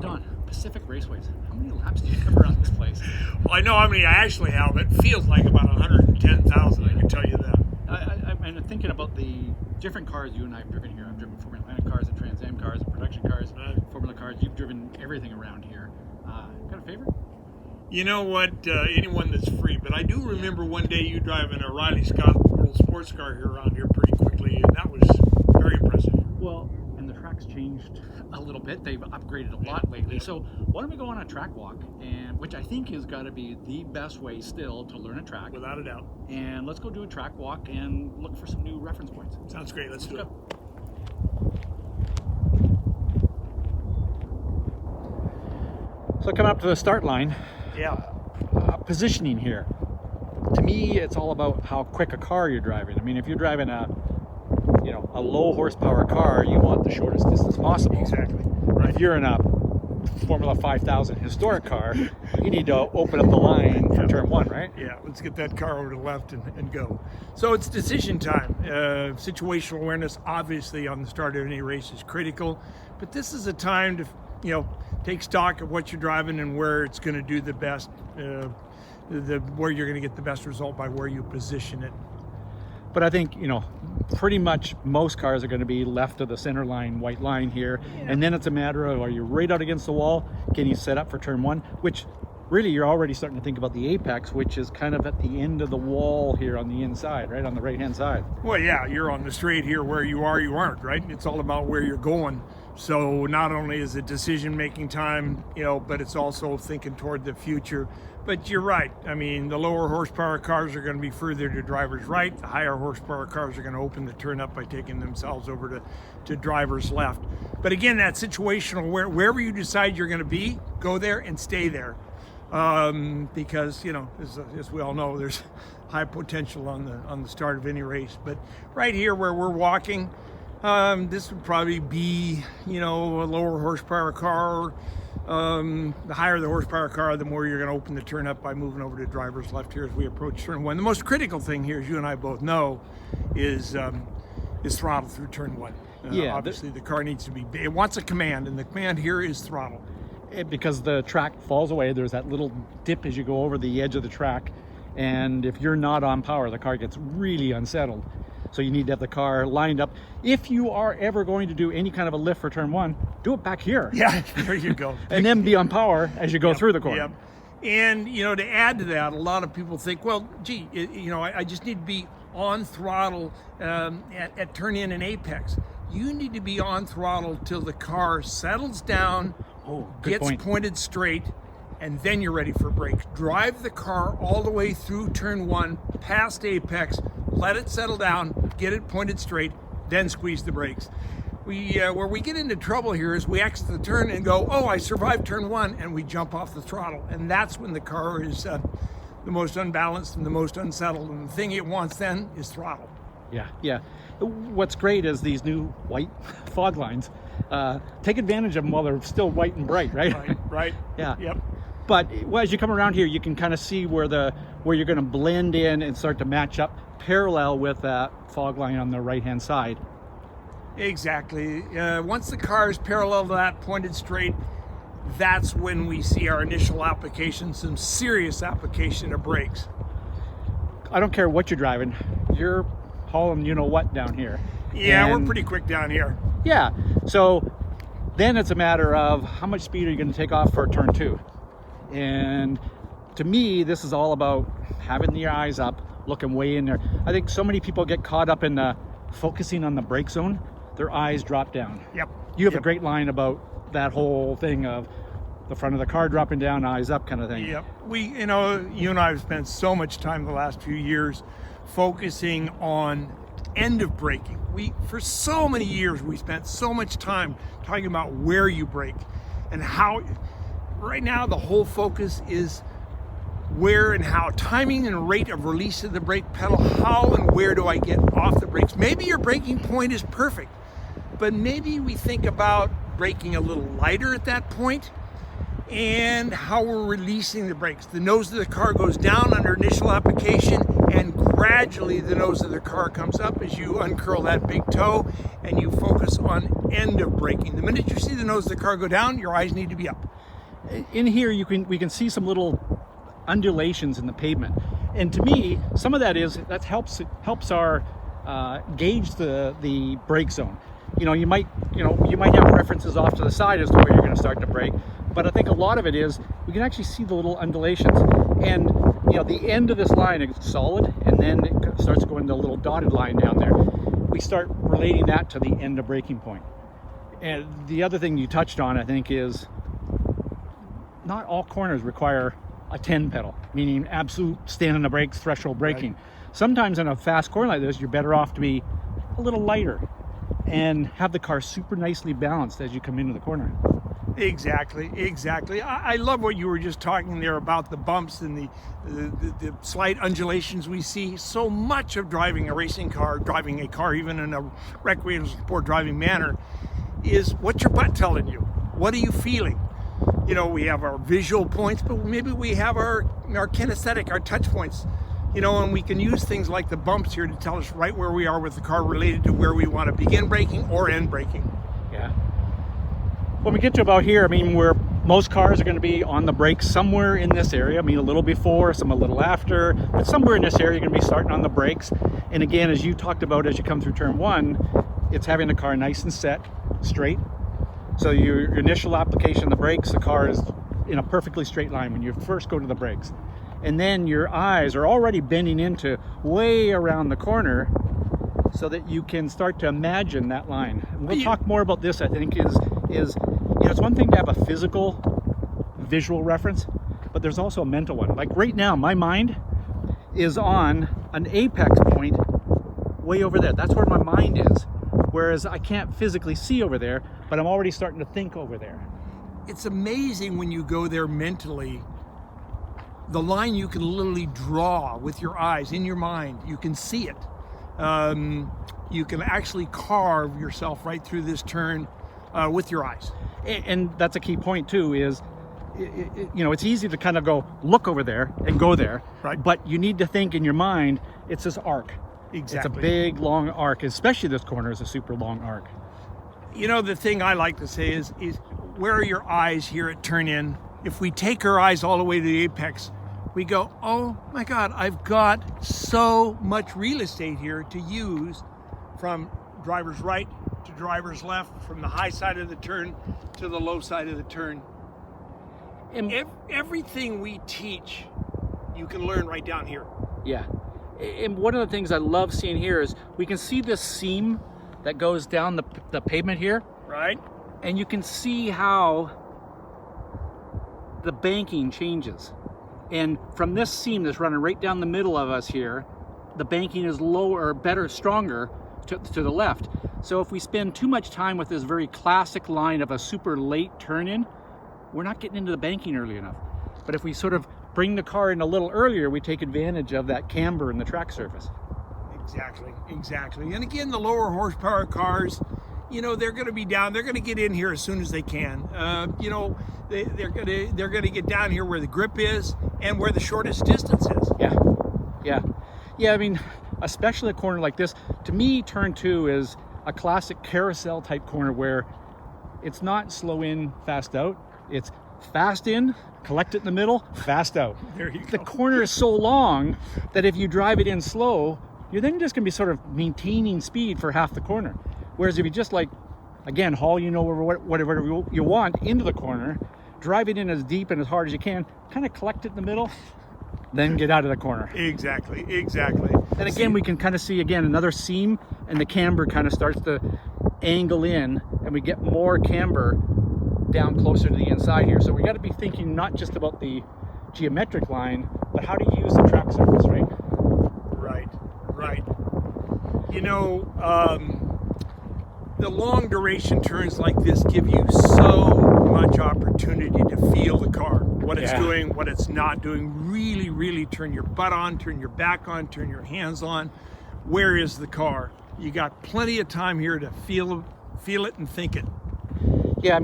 Don, Pacific Raceways. How many laps do you have around this place? Well, I know how many I actually have. It feels like about 110,000, I can tell you that. I'm thinking about the different cars you and I have driven here. I've driven Formula Atlantic cars and Trans Am cars and production cars, Formula cars. You've driven everything around here. Got a favorite? You know what? Anyone that's free. But I do remember one day you driving a Riley Scott World Sports Car here around here pretty quickly, and that was very impressive. Well, and the track's changed a little bit. They've upgraded a lot lately. So why don't we go on a track walk, and which I think has got to be the best way still to learn a track. Without a doubt. And let's go do a track walk and look for some new reference points. Sounds great. Let's do it. So coming up to the start line, positioning here. To me, it's all about how quick a car you're driving. I mean, if you're driving a low horsepower car, you want the shortest distance possible. Exactly. If you're in a Formula 5000 historic car, you need to open up the line for turn one, right? Yeah, let's get that car over to the left and go. So it's decision time. Situational awareness, obviously, on the start of any race is critical, but this is a time to, take stock of what you're driving and where it's going to do the best, where you're going to get the best result by where you position it. But I think, pretty much most cars are going to be left of the center line, white line here. Yeah. And then it's a matter of, are you right out against the wall? Can you set up for turn one? Which really you're already starting to think about the apex, which is kind of at the end of the wall here on the inside, right? On the right-hand side. Well, yeah, you're on the straight here. Where you are, you aren't, right? It's all about where you're going. So not only is it decision-making time, but it's also thinking toward the future. But you're right. I mean, the lower horsepower cars are going to be further to driver's right. The higher horsepower cars are going to open the turn up by taking themselves over to driver's left. But again, that situational, wherever you decide you're going to be, go there and stay there. Because, as we all know, there's high potential on the start of any race. But right here where we're walking, this would probably be, a lower horsepower car. The higher the horsepower car, the more you're going to open the turn up by moving over to driver's left here as we approach turn one. The most critical thing here, as you and I both know, is throttle through turn one. Obviously, the car needs to be, it wants a command, and the command here is throttle. Because the track falls away, there's that little dip as you go over the edge of the track, and if you're not on power, the car gets really unsettled. So you need to have the car lined up. If you are ever going to do any kind of a lift for turn one, do it back here. Yeah, there you go. And then be on power as you go through the corner. Yep. And, to add to that, a lot of people think, well, gee, I just need to be on throttle at turn in and apex. You need to be on throttle till the car settles down, gets pointed straight, and then you're ready for brakes. Drive the car all the way through turn one, past apex, let it settle down, get it pointed straight, then squeeze the brakes. Where we get into trouble here is we exit the turn and go, I survived turn one, and we jump off the throttle. And that's when the car is the most unbalanced and the most unsettled. And the thing it wants then is throttle. Yeah. What's great is these new white fog lines. Take advantage of them while they're still white and bright, right? Right. Yeah. Yep. But as you come around here, you can kind of see where you're going to blend in and start to match up parallel with that fog line on the right-hand side. Exactly. Once the car is parallel to that, pointed straight, that's when we see our initial application, some serious application of brakes. I don't care what you're driving. You're hauling what down here. Yeah, we're pretty quick down here. Yeah. So then it's a matter of how much speed are you going to take off for turn two? And to me, this is all about having your eyes up, looking way in there. I think so many people get caught up in focusing on the brake zone. Their eyes drop down. Yep. You have a great line about that whole thing of the front of the car dropping down, eyes up kind of thing. Yep. You and I have spent so much time the last few years focusing on end of braking. For so many years, we spent so much time talking about where you brake and how. Right now, the whole focus is where and how, timing and rate of release of the brake pedal, how and where do I get off the brakes. Maybe your braking point is perfect, but maybe we think about braking a little lighter at that point. and how we're releasing the brakes. The nose of the car goes down under initial application, and gradually the nose of the car comes up as you uncurl that big toe and you focus on end of braking. The minute you see the nose of the car go down, your eyes need to be up. In here, we can see some little undulations in the pavement, and to me, some of that helps our gauge the brake zone. You might have references off to the side as to where you're going to start to brake, but I think a lot of it is we can actually see the little undulations, and the end of this line is solid, and then it starts going to a little dotted line down there. We start relating that to the end of braking point. And the other thing you touched on, I think, is not all corners require a 10 pedal, meaning absolute stand on the brakes, threshold braking. Right. Sometimes in a fast corner like this, you're better off to be a little lighter and have the car super nicely balanced as you come into the corner. Exactly. I love what you were just talking there about the bumps and the slight undulations we see. So much of driving a racing car, driving a car even in a recreational sport driving manner, is what's your butt telling you? What are you feeling? We have our visual points, but maybe we have our kinesthetic, our touch points. And we can use things like the bumps here to tell us right where we are with the car related to where we want to begin braking or end braking. Yeah. When we get to about here, where most cars are going to be on the brakes somewhere in this area. A little before, some a little after, but somewhere in this area you're going to be starting on the brakes. And again, as you talked about as you come through turn one, it's having the car nice and set, straight. So your initial application of the brakes, the car is in a perfectly straight line when you first go to the brakes. And then your eyes are already bending into way around the corner so that you can start to imagine that line. And we'll talk more about this, I think, is it's one thing to have a physical visual reference, but there's also a mental one. Like right now, my mind is on an apex point way over there. That's where my mind is. Whereas I can't physically see over there, but I'm already starting to think over there. It's amazing when you go there mentally, the line you can literally draw with your eyes in your mind. You can see it. You can actually carve yourself right through this turn with your eyes. And that's a key point too, is it's easy to kind of go look over there and go there, right? But you need to think in your mind, it's this arc. Exactly. It's a big, long arc, especially this corner is a super long arc. The thing I like to say is where are your eyes here at turn in? If we take our eyes all the way to the apex, we go, oh my God, I've got so much real estate here to use, from driver's right to driver's left, from the high side of the turn to the low side of the turn. And everything we teach, you can learn right down here. Yeah. And one of the things I love seeing here is we can see this seam that goes down the pavement here. Right. And you can see how the banking changes. And from this seam that's running right down the middle of us here, the banking is lower, or better, stronger to the left. So if we spend too much time with this very classic line of a super late turn in, we're not getting into the banking early enough. But if we sort of bring the car in a little earlier, we take advantage of that camber in the track surface. Exactly. And again, the lower horsepower cars, they're going to be down. They're going to get in here as soon as they can. They're going to get down here where the grip is and where the shortest distance is. Yeah. Especially a corner like this. To me, turn two is a classic carousel type corner where it's not slow in, fast out. It's fast in, collect it in the middle, fast out. There you go. The corner is so long that if you drive it in slow, you're then just going to be sort of maintaining speed for half the corner. Whereas if you just haul over whatever you want into the corner, drive it in as deep and as hard as you can, kind of collect it in the middle, then get out of the corner. Exactly. And again, we can kind of see another seam, and the camber kind of starts to angle in, and we get more camber down closer to the inside here. So we got to be thinking not just about the geometric line, but how to use the track surface, right? Right. The long duration turns like this give you so much opportunity to feel the car, what it's doing, what it's not doing. Really turn your butt on, turn your back on, turn your hands on. Where is the car? You got plenty of time here to feel it and think it. Yeah,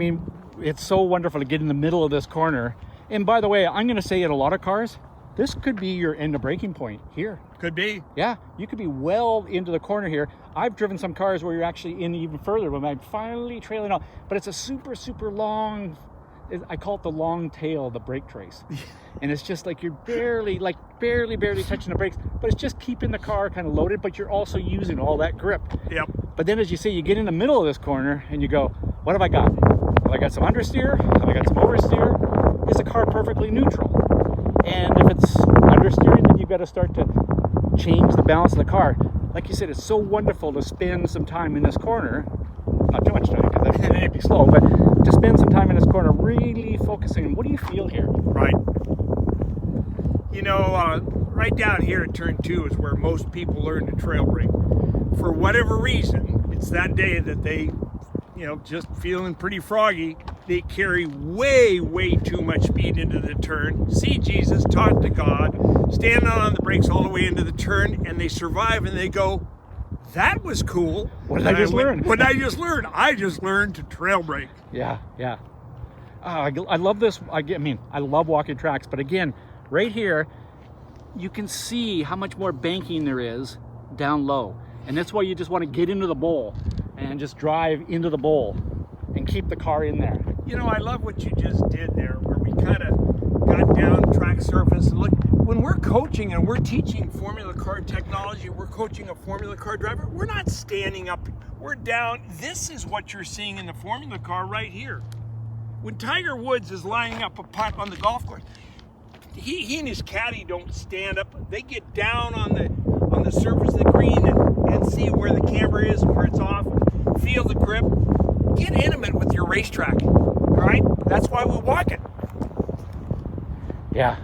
it's so wonderful to get in the middle of this corner. And by the way, I'm going to say in a lot of cars, this could be your end of braking point here. Could be. Yeah, you could be well into the corner here. I've driven some cars where you're actually in even further when I'm finally trailing out. But it's a super, super long, I call it the long tail, the brake trace. And it's just like you're barely touching the brakes, but it's just keeping the car kind of loaded, but you're also using all that grip. Yep. But then as you see, you get in the middle of this corner and you go, what have I got? Have I got some understeer? Have I got some oversteer? Is the car perfectly neutral? And if it's understeering, then you've got to start to change the balance of the car. Like you said, it's so wonderful to spend some time in this corner, not too much time because then it'd be slow, but to spend some time in this corner really focusing on what do you feel here? Right. You know, right down here at turn 2 is where most people learn to trail brake. For whatever reason, it's that day that they, you know, just feeling pretty froggy, they carry way too much speed into the turn, see Jesus, talk to God, stand on the brakes all the way into the turn, and they survive and they go, that was cool. What did I just learn? What did I just learn? I just learned to trail brake. Yeah. I love this. I mean, I love walking tracks, but again, right here, you can see how much more banking there is down low. And that's why you just want to get into the bowl and just drive into the bowl and keep the car in there. You know, I love what you just did there, where we kind of got down track surface. And look, when we're coaching and we're teaching Formula Car technology, we're coaching a Formula Car driver, we're not standing up, we're down. This is what you're seeing in the Formula Car right here. When Tiger Woods is lining up a putt on the golf course, he and his caddy don't stand up. They get down on the surface of the green and see where the camber is and where it's off. Feel the grip. Get intimate with your racetrack, right? That's why we walk it. Yeah.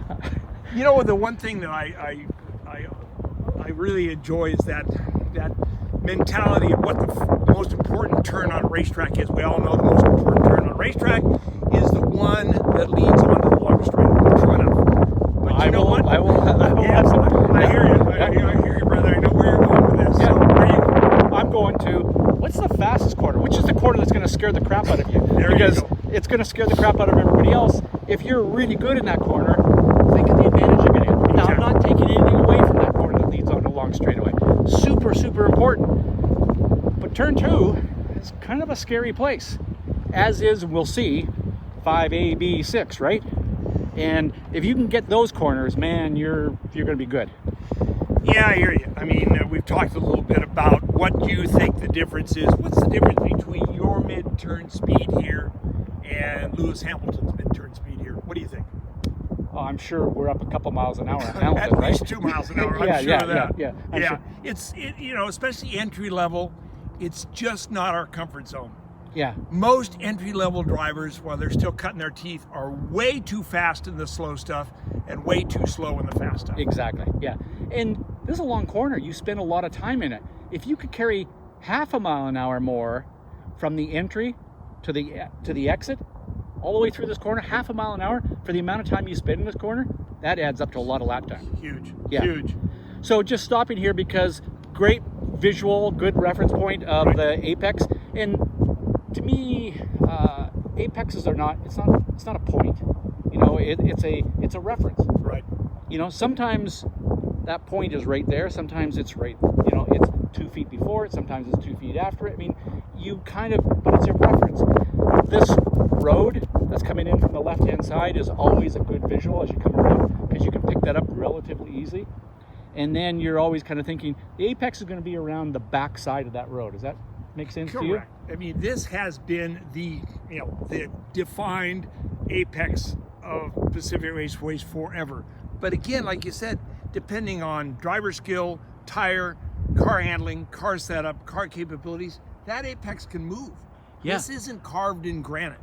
You know, the one thing that I really enjoy is that mentality of what the most important turn on a racetrack is. We all know the most important turn on a racetrack is the one that leads onto the long straight. True enough. But you know what? I will yeah, have some. I hear you. I hear you, brother. I know where you're going with this. Yeah. So where are you going? I'm going to, what's the fastest corner? Which is the corner that's going to scare the crap out of you? There because you go. it's going to scare the crap out of everybody else. If you're really good in that corner, think of the advantage you're going to get. Now, I'm not taking anything away from that corner that leads onto a long straightaway. Super, super important. But turn 2 is kind of a scary place, as is, we'll see, 5A, B, 6, right? And if you can get those corners, man, you're going to be good. Yeah, I hear you. I mean, we've talked a little bit about what you think the difference is. What's the difference between your mid-turn speed here and Lewis Hamilton's mid-turn speed here? What do you think? Oh, I'm sure we're up a couple miles an hour on Hamilton, At right? least 2 miles an hour. I'm Yeah, sure yeah, of that. yeah. I'm Yeah. sure. It's you know, especially entry level, it's just not our comfort zone. Yeah. Most entry-level drivers, while they're still cutting their teeth, are way too fast in the slow stuff and way too slow in the fast stuff. Exactly. Yeah. And this is a long corner. You spend a lot of time in it. If you could carry half a mile an hour more from the entry to the exit, all the way through this corner, half a mile an hour for the amount of time you spend in this corner, that adds up to a lot of lap time. Huge. Yeah. Huge. So just stopping here because great visual, good reference point of the apex. And to me, apexes are not. It's not a point. You know, it's a reference. Right. You know, sometimes that point is right there. Sometimes it's right. You know, it's 2 feet before it. Sometimes it's 2 feet after it. I mean, you kind of, but it's a reference. This road that's coming in from the left-hand side is always a good visual as you come around because you can pick that up relatively easily. And then you're always kind of thinking the apex is going to be around the back side of that road. Does that make sense to you? Correct. I mean, this has been the defined apex of Pacific Raceways forever. But again, like you said, depending on driver skill, tire, car handling, car setup, car capabilities, that apex can move. Yeah. This isn't carved in granite.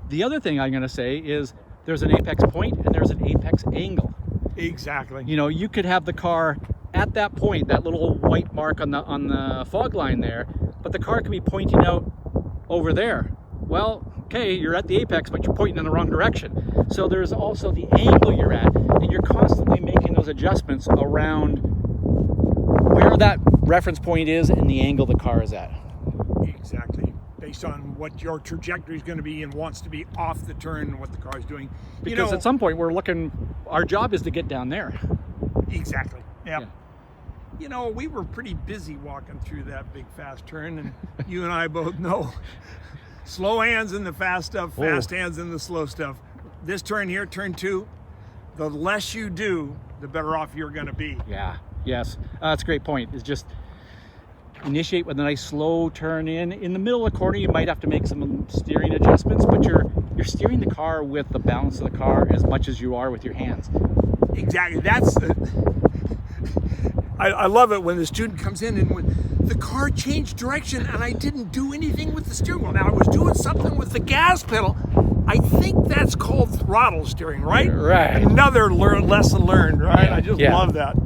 The other thing I'm going to say is there's an apex point and there's an apex angle. Exactly. You know, you could have the car at that point, that little white mark on the fog line there, but the car could be pointing out over there. Well, okay, you're at the apex, but you're pointing in the wrong direction. So there's also the angle you're at, and you're constantly making those adjustments around where that reference point is and the angle the car is at. Exactly. based on what your trajectory is going to be and wants to be off the turn and what the car is doing. Because at some point our job is to get down there. Exactly. Yep. Yeah. You know, we were pretty busy walking through that big fast turn, and you and I both know slow hands in the fast stuff, fast hands in the slow stuff. This turn here, turn 2, the less you do, the better off you're going to be. Yeah. Yes. That's a great point. It's just initiate with a nice slow turn in. In the middle of the corner, you might have to make some steering adjustments, but you're steering the car with the balance of the car as much as you are with your hands. Exactly. That's I love it when the student comes in and when the car changed direction and I didn't do anything with the steering wheel. Now I was doing something with the gas pedal. I think that's called throttle steering, right? Right. Another lesson learned, right? I just love that.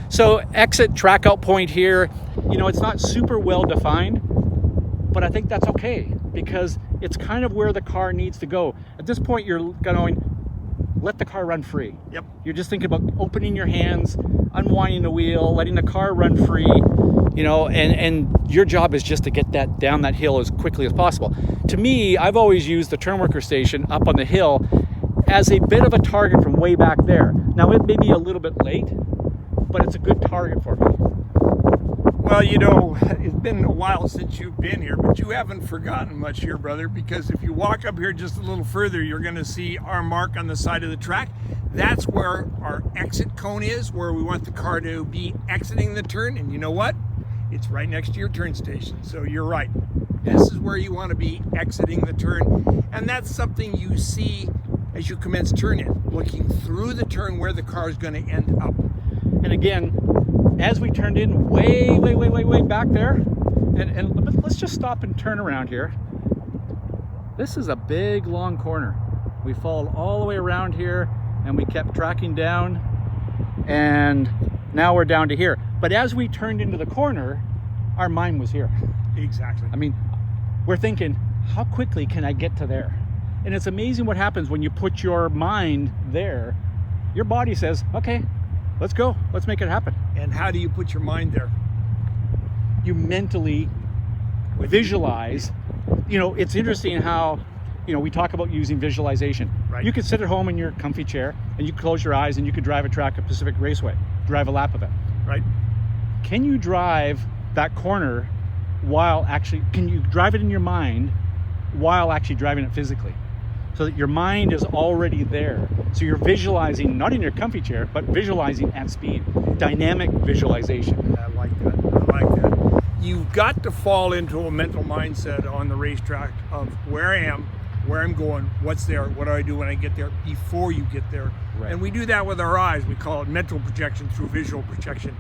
So exit track out point here, you know, it's not super well defined, but I think that's okay because it's kind of where the car needs to go. At this point, you're going, let the car run free. Yep. You're just thinking about opening your hands, unwinding the wheel, letting the car run free, you know, and your job is just to get that down that hill as quickly as possible. To me, I've always used the turn worker station up on the hill as a bit of a target from way back there. Now, it may be a little bit late, but it's a good target for me. Well, you know, it's been a while since you've been here, but you haven't forgotten much here, brother, because if you walk up here just a little further, you're going to see our mark on the side of the track. That's where our exit cone is, where we want the car to be exiting the turn. And you know what? It's right next to your turn station. So you're right. This is where you want to be exiting the turn. And that's something you see as you commence turn in, looking through the turn where the car is going to end up. And again, as we turned in way back there, and let's just stop and turn around here. This is a big, long corner. We followed all the way around here, and we kept tracking down, and now we're down to here. But as we turned into the corner, our mind was here. Exactly. I mean, we're thinking, how quickly can I get to there? And it's amazing what happens when you put your mind there. Your body says, okay, let's go. Let's make it happen. And how do you put your mind there? You mentally visualize. You know, it's interesting how, you know, we talk about using visualization. Right. You could sit at home in your comfy chair and you close your eyes and you could drive a track at Pacific Raceway, drive a lap of it. Right. Can you drive that corner can you drive it in your mind while actually driving it physically? So that your mind is already there. So you're visualizing, not in your comfy chair, but visualizing at speed. Dynamic visualization. I like that. I like that. You've got to fall into a mental mindset on the racetrack of where I am, where I'm going, what's there, what do I do when I get there before you get there. Right. And we do that with our eyes. We call it mental projection through visual projection.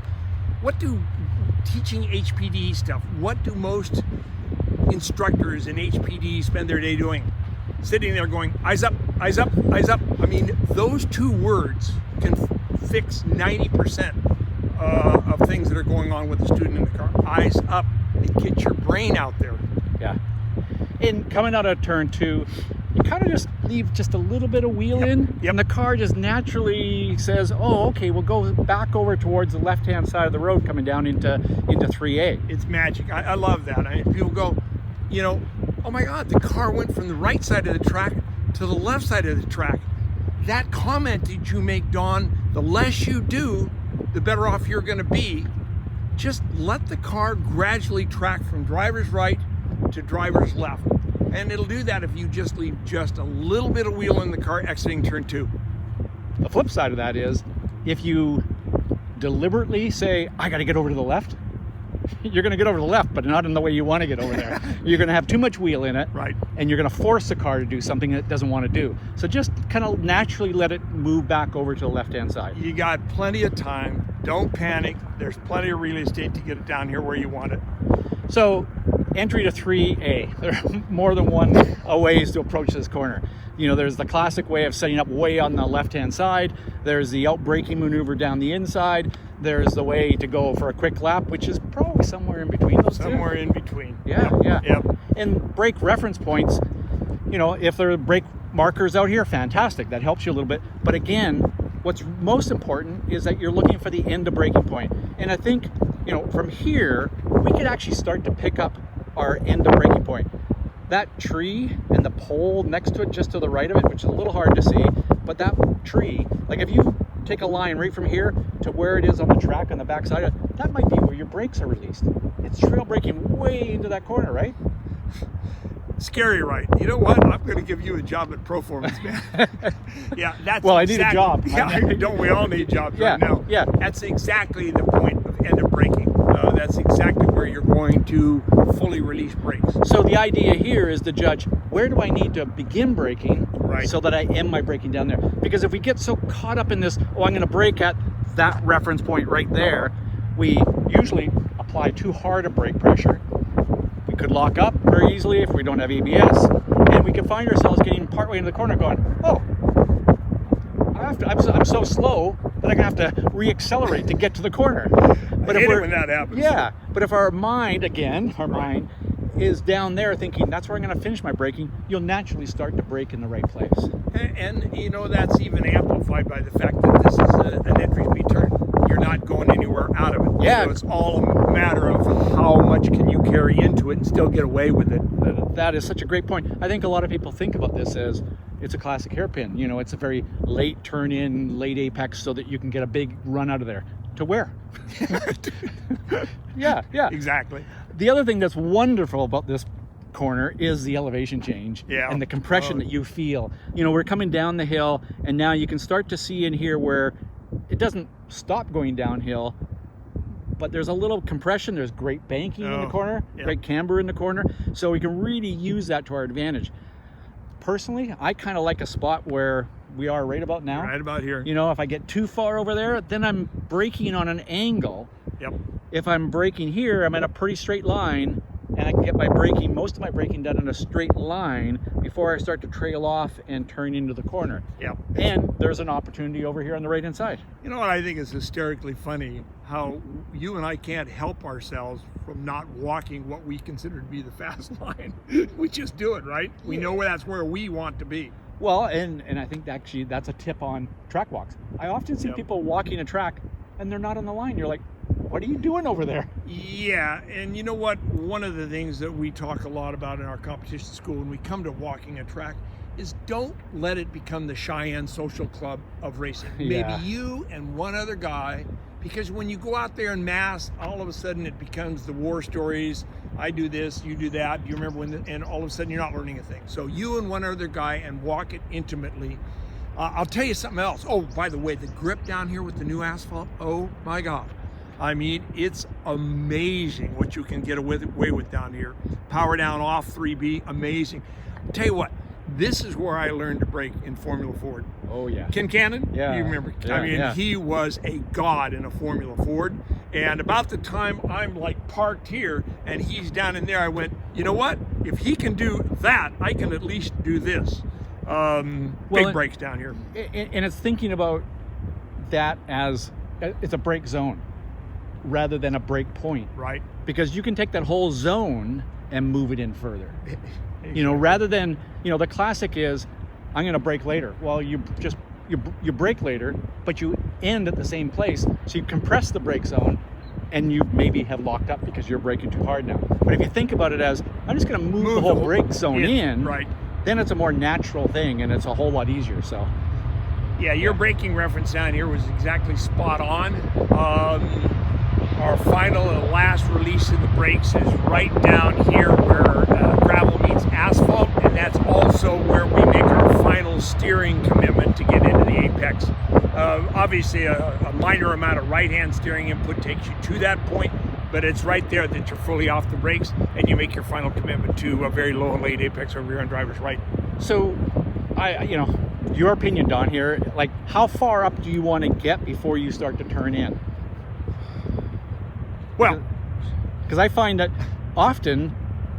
Teaching HPDE stuff, what do most instructors in HPDE spend their day doing? Sitting there going, eyes up, eyes up, eyes up. I mean, those two words can fix 90% of things that are going on with the student in the car. Eyes up, and get your brain out there. Yeah. And coming out of turn 2, you kind of just leave just a little bit of wheel in, and the car just naturally says, oh, okay, we'll go back over towards the left-hand side of the road coming down into 3A. It's magic. I love that. People go, you know, oh my God, the car went from the right side of the track to the left side of the track. That comment that you make, Don, the less you do, the better off you're going to be. Just let the car gradually track from driver's right to driver's left. And it'll do that if you just leave just a little bit of wheel in the car exiting turn 2. The flip side of that is, if you deliberately say, I got to get over to the left, you're going to get over to the left, but not in the way you want to get over there. You're going to have too much wheel in it, right? And you're going to force the car to do something it doesn't want to do. So just kind of naturally let it move back over to the left-hand side. You got plenty of time. Don't panic. There's plenty of real estate to get it down here where you want it. So entry to 3A. There are more than one ways to approach this corner. You know, there's the classic way of setting up way on the left-hand side. There's the out-braking maneuver down the inside. There's the way to go for a quick lap, which is probably somewhere in between those two. Somewhere in between. Yeah, yep. yeah. Yep. And brake reference points, you know, if there are brake markers out here, fantastic. That helps you a little bit. But again, what's most important is that you're looking for the end of braking point. And I think, you know, from here, we could actually start to pick up our end of braking point. that tree and the pole next to it, just to the right of it, which is a little hard to see, but that tree, like if you take a line right from here to where it is on the track on the backside, that might be where your brakes are released. It's trail braking way into that corner, right? Scary, right? You know what? I'm going to give you a job at ProFormance, man. Yeah, that's well, I need a job. Yeah, don't we all need jobs yeah, right now? Yeah, that's exactly the point of end of braking. That's exactly where you're going to fully release brakes. So the idea here is to judge, where do I need to begin braking, right, so that I end my braking down there? Because if we get so caught up in this, oh, I'm going to brake at that reference point right there, we usually apply too hard a brake pressure. We could lock up very easily if we don't have ABS, and we can find ourselves getting partway into the corner going, oh, I'm so slow that I'm going to have to re-accelerate to get to the corner. But I hate it when that happens. Yeah, but if our mind is down there thinking that's where I'm going to finish my braking, you'll naturally start to brake in the right place. And you know, that's even amplified by the fact that this is an entry speed turn. You're not going anywhere out of it. Yeah. So it's all a matter of how much can you carry into it and still get away with it. That is such a great point. I think a lot of people think about this as it's a classic hairpin. You know, it's a very late turn in, late apex, so that you can get a big run out of there. To where? Yeah. Exactly. The other thing that's wonderful about this corner is the elevation change, and the compression that you feel. You know, we're coming down the hill, and now you can start to see in here where it doesn't stop going downhill, but there's a little compression. There's great banking in the corner, great camber in the corner, so we can really use that to our advantage. Personally, I kind of like a spot where we are right about now. Right about here. You know, if I get too far over there, then I'm braking on an angle. Yep. If I'm braking here, I'm at a pretty straight line, and I can get most of my braking done in a straight line before I start to trail off and turn into the corner. Yep. And there's an opportunity over here on the right hand side. You know what I think is hysterically funny? How you and I can't help ourselves from not walking what we consider to be the fast line. We just do it, right? We know that's where we want to be. Well, and I think actually that's a tip on track walks. I often see people walking a track and they're not on the line. You're like, what are you doing over there? Yeah, and you know what? One of the things that we talk a lot about in our competition school when we come to walking a track is don't let it become the Cheyenne social club of racing. Maybe you and one other guy, because when you go out there in mass, all of a sudden it becomes the war stories. I do this, you do that. Do you remember when? And all of a sudden you're not learning a thing. So you and one other guy and walk it intimately. I'll tell you something else. Oh, by the way, the grip down here with the new asphalt. Oh my God. I mean, it's amazing what you can get away with down here. Power down off 3B, amazing. I'll tell you what, this is where I learned to brake in Formula Ford. Oh yeah. Ken Cannon? Yeah. You remember? Yeah, I mean, he was a god in a Formula Ford. And about the time I'm like parked here and he's down in there, I went, you know what? If he can do that, I can at least do this. Big brakes down here. And it's thinking about that as it's a brake zone rather than a brake point. Right. Because you can take that whole zone and move it in further. You know, rather than, you know, the classic is, I'm going to brake later. Well, you brake later, but you end at the same place. So you compress the brake zone and you maybe have locked up because you're braking too hard now. But if you think about it as, I'm just going to move the whole brake zone in, right, then it's a more natural thing and it's a whole lot easier. So yeah, your braking reference down here was exactly spot on. Our final and last release of the brakes is right down here where gravel meets asphalt, and that's also where we make our final steering commitment to get into the apex. Obviously, a minor amount of right-hand steering input takes you to that point, but it's right there that you're fully off the brakes, and you make your final commitment to a very low and late apex over here on driver's right. So, you know, your opinion, Don, here, like how far up do you want to get before you start to turn in? Well, because I find that often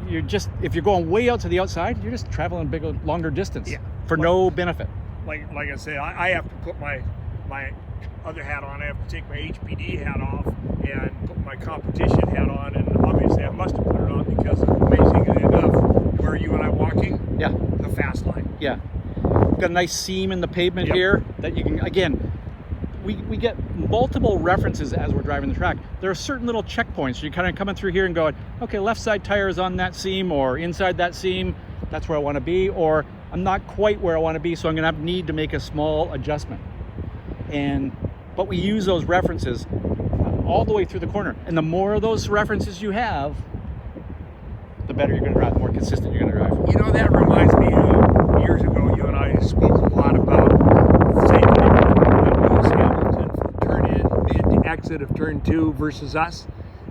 if you're going way out to the outside, you're just traveling a longer distance for no benefit. Like I say, I have to put my other hat on. I have to take my HPDE hat off and put my competition hat on, and obviously I must have put it on because amazingly enough, where you and I walking, the fast line. Yeah, got a nice seam in the pavement here that you can, again, we get multiple references as we're driving the track. There are certain little checkpoints. You're kind of coming through here and going, okay, left side tire is on that seam or inside that seam. That's where I want to be. Or I'm not quite where I want to be, so I'm going to need to make a small adjustment. But we use those references all the way through the corner. And the more of those references you have, the better you're going to drive, the more consistent you're going to drive. You know, that reminds me of years ago, you and I spoke a lot about, say, Lewis Hamilton from turn in, mid to exit of turn 2 versus us,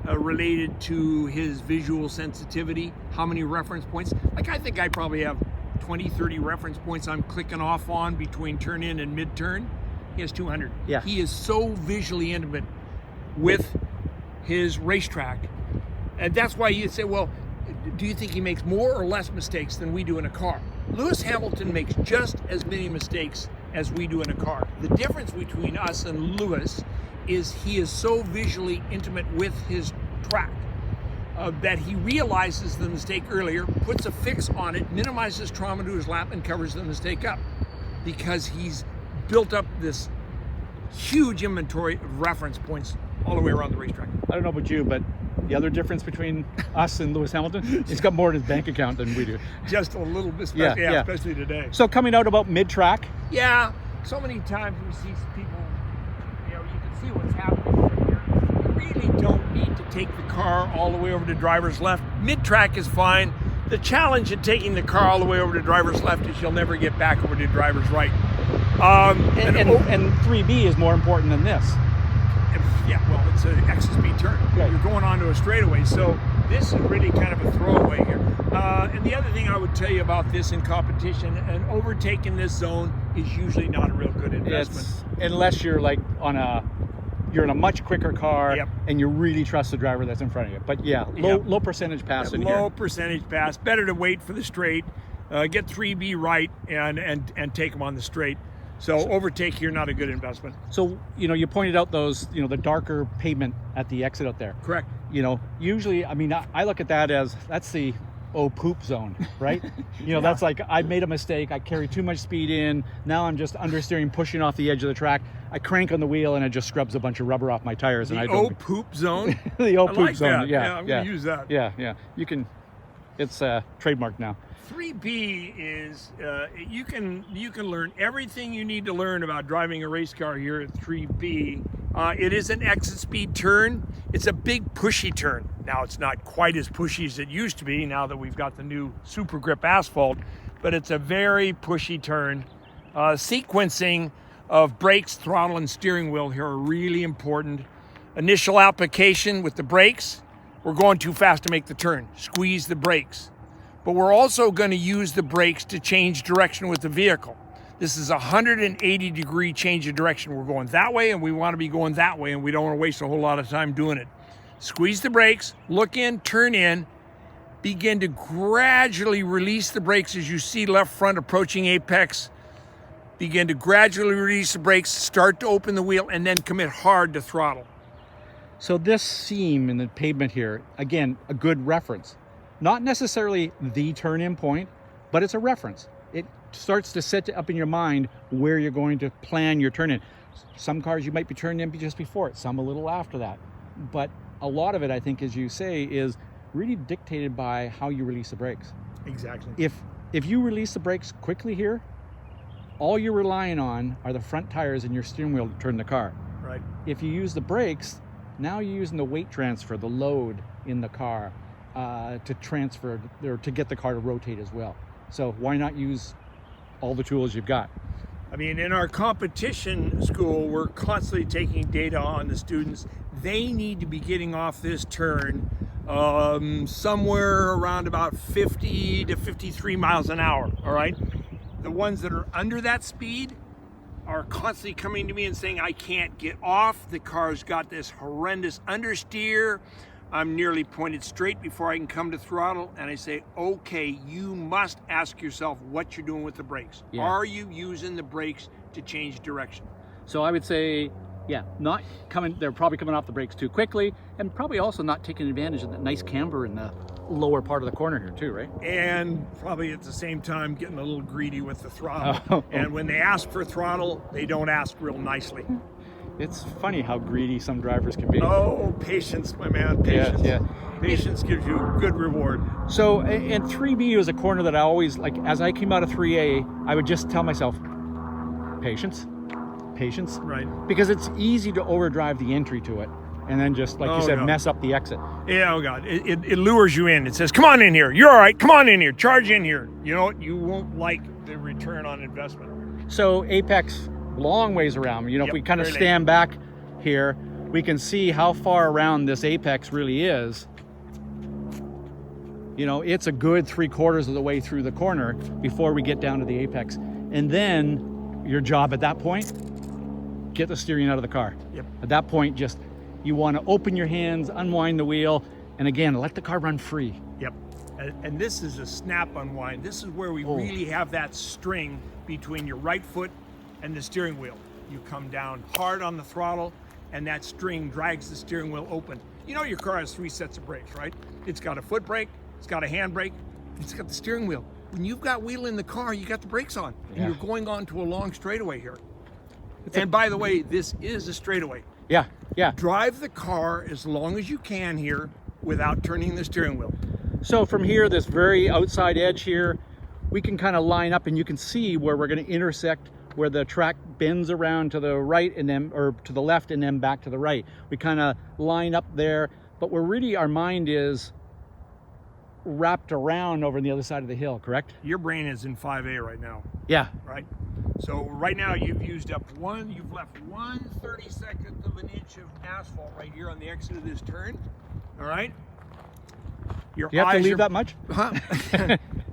related to his visual sensitivity, how many reference points. Like, I think I probably have 20, 30 reference points I'm clicking off on between turn in and mid turn. He has 200. Yeah. He is so visually intimate with his racetrack. And that's why you say, well, do you think he makes more or less mistakes than we do in a car? Lewis Hamilton makes just as many mistakes as we do in a car. The difference between us and Lewis is he is so visually intimate with his track that he realizes the mistake earlier, puts a fix on it, minimizes trauma to his lap, and covers the mistake up, because he's built up this huge inventory of reference points all the way around the racetrack. I don't know about you, but the other difference between us and Lewis Hamilton, he's got more in his bank account than we do. Just a little bit, Yeah. especially today. So coming out about mid-track, Yeah, so many times we see people, you can see what's happening over here. You really don't need to take the car all the way over to driver's left. Mid-track is fine. The challenge in taking the car all the way over to driver's left is you'll never get back over to driver's right. and 3B is more important than this. Yeah, well, it's an XSP turn. Right. You're going onto a straightaway, so this is really kind of a throwaway here. And the other thing I would tell you about this in competition, and overtaking this zone is usually not a real good investment. Unless you're like you're in a much quicker car, Yep. and you really trust the driver that's in front of you. But yeah, low percentage pass in here. Low percentage pass. Better to wait for the straight, get 3B right, and take them on the straight. So overtake here, not a good investment. So, you pointed out those, the darker pavement at the exit out there. Correct. Usually, I look at that as, that's the poop zone, right? That's like, I made a mistake, I carried too much speed in, now I'm just understeering, pushing off the edge of the track, I crank on the wheel and it just scrubs a bunch of rubber off my tires. Poop zone? The I poop like zone, that. yeah. I'm going to use that. Yeah. It's trademarked now. 3B is you can learn everything you need to learn about driving a race car here at 3B. It is an exit speed turn. It's a big pushy turn. Now, it's not quite as pushy as it used to be now that we've got the new Super Grip asphalt, but it's a very pushy turn. Sequencing of brakes, throttle, and steering wheel here are really important. Initial application with the brakes. We're going too fast to make the turn. Squeeze the brakes. But we're also going to use the brakes to change direction with the vehicle. This is a 180-degree change of direction. We're going that way, and we want to be going that way, and we don't want to waste a whole lot of time doing it. Squeeze the brakes, look in, turn in, begin to gradually release the brakes as you see left front approaching apex. Begin to gradually release the brakes, start to open the wheel, and then commit hard to throttle. So this seam in the pavement here, again, a good reference. Not necessarily the turn-in point, but it's a reference. It starts to set up in your mind where you're going to plan your turn-in. Some cars you might be turned in just before it, some a little after that. But a lot of it, I think, as you say, is really dictated by how you release the brakes. Exactly. If you release the brakes quickly here, all you're relying on are the front tires and your steering wheel to turn the car. Right. If you use the brakes, now you're using the weight transfer, the load in the car, to transfer or to get the car to rotate as well. So why not use all the tools you've got? I mean, in our competition school, we're constantly taking data on the students. They need to be getting off this turn somewhere around about 50 to 53 miles an hour, all right? The ones that are under that speed are constantly coming to me and saying, I can't get off. The car's got this horrendous understeer. I'm nearly pointed straight before I can come to throttle. And I say, okay, you must ask yourself what you're doing with the brakes. Yeah. Are you using the brakes to change direction? So I would say, they're probably coming off the brakes too quickly, and probably also not taking advantage of that nice camber in the lower part of the corner here too, right? And probably at the same time getting a little greedy with the throttle. And when they ask for throttle, they don't ask real nicely. It's funny how greedy some drivers can be. Oh, patience, my man, patience. Yeah. Patience gives you good reward. So, and 3B was a corner that I always, like, as I came out of 3A, I would just tell myself, patience. Right. Because it's easy to overdrive the entry to it. And then just, like you said, mess up the exit. Yeah, oh God, it lures you in. It says, come on in here. You're all right. Come on in here. Charge in here. You know what? You won't like the return on investment. So apex, long ways around. You know, if we kind of stand back here, we can see how far around this apex really is. You know, it's a good 3/4 of the way through the corner before we get down to the apex. And then your job at that point, get the steering out of the car. Yep. At that point, just, you want to open your hands, unwind the wheel, and again, let the car run free. Yep. And this is a snap unwind. This is where we really have that string between your right foot and the steering wheel. You come down hard on the throttle, and that string drags the steering wheel open. You know your car has 3 sets of brakes, right? It's got a foot brake, it's got a hand brake, it's got the steering wheel. When you've got wheel in the car, you got the brakes on, and you're going on to a long straightaway here. And by the way, this is a straightaway. Yeah. Drive the car as long as you can here without turning the steering wheel. So from here, this very outside edge here, we can kind of line up and you can see where we're going to intersect, where the track bends around to the right and then, or to the left and then back to the right. We kind of line up there, but we're really, our mind is wrapped around over on the other side of the hill, correct? Your brain is in 5A right now. Yeah. Right? So right now you've used up you've left 1/32 of an inch of asphalt right here on the exit of this turn. All right? You have to leave that much? Huh?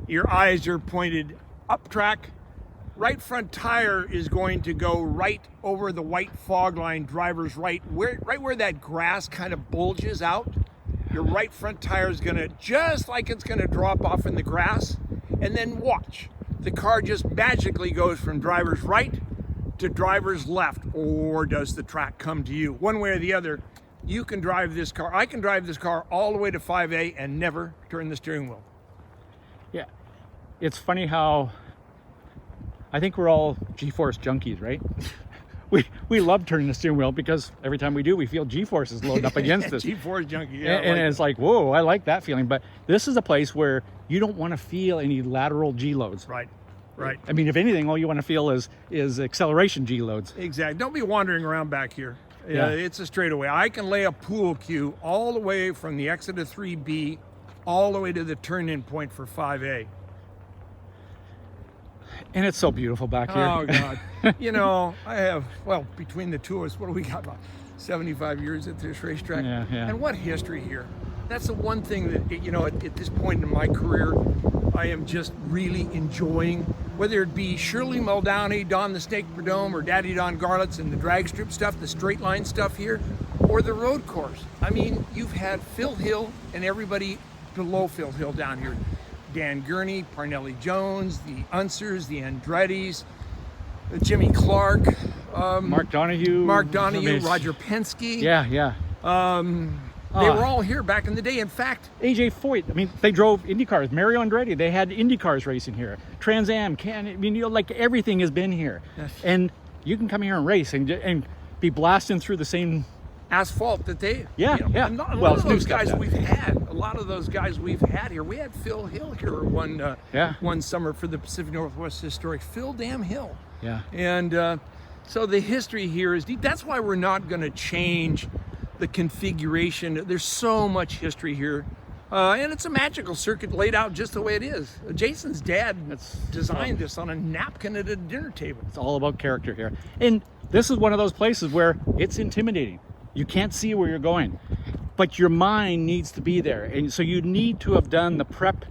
Your eyes are pointed up track. Right front tire is going to go right over the white fog line, driver's right where that grass kind of bulges out. Your right front tire is going to, just like it's going to drop off in the grass, and then watch. The car just magically goes from driver's right to driver's left, or does the track come to you? One way or the other, you can drive this car. I can drive this car all the way to 5A and never turn the steering wheel. Yeah. It's funny how, I think we're all G-force junkies, right? We love turning the steering wheel because every time we do, we feel G-force is loaded up against us. G-force junkie, yeah. And it's like, whoa, I like that feeling. But this is a place where you don't want to feel any lateral G-loads. Right. I mean, if anything, all you want to feel is acceleration G-loads. Exactly. Don't be wandering around back here. Yeah. It's a straightaway. I can lay a pool cue all the way from the exit of 3B all the way to the turn-in point for 5A. And it's so beautiful back here. Oh, God. You know, I have, well, between the two of us, what do we got, about 75 years at this racetrack? Yeah. And what history here. That's the one thing that, you know, at this point in my career, I am just really enjoying, whether it be Shirley Muldowney, Don the Snake Perdome, or Daddy Don Garlitz and the drag strip stuff, the straight line stuff here, or the road course. I mean, you've had Phil Hill and everybody below Phil Hill down here. Dan Gurney, Parnelli Jones, the Unsers, the Andrettis, Jimmy Clark, Mark Donohue, Roger Penske. Yeah. They were all here back in the day. In fact, AJ Foyt. I mean, they drove Indy cars. Mario Andretti. They had Indy cars racing here. Trans Am. I mean, you know, like everything has been here. Yes. And you can come here and race and be blasting through the same asphalt that they. Yeah. A lot of those guys we've had. A lot of those guys we've had here. We had Phil Hill here one summer for the Pacific Northwest Historic. Phil Damn Hill. Yeah. And so the history here is deep. That's why we're not going to change the configuration. There's so much history here. And it's a magical circuit laid out just the way it is. Jason's dad designed this on a napkin at a dinner table. It's all about character here. And this is one of those places where it's intimidating. You can't see where you're going, but your mind needs to be there. And so you need to have done the prep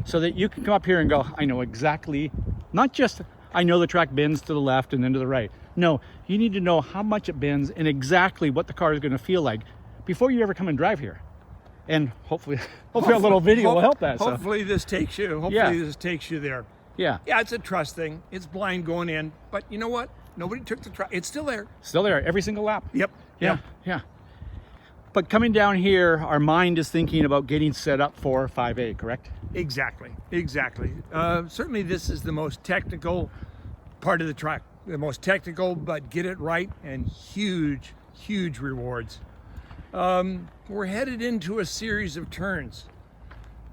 so that you can come up here and go, I know exactly, not just I know the track bends to the left and then to the right. No, you need to know how much it bends and exactly what the car is going to feel like before you ever come and drive here. And hopefully a little video will help that. Hopefully this takes you. This takes you there. Yeah. Yeah, it's a trust thing. It's blind going in, but you know what? Nobody took the track. It's still there. Still there every single lap. Yep. Yeah. But coming down here, our mind is thinking about getting set up for 5A, correct? Exactly. Certainly this is the most technical part of the track. the most technical, but get it right, and huge, huge rewards. We're headed into a series of turns.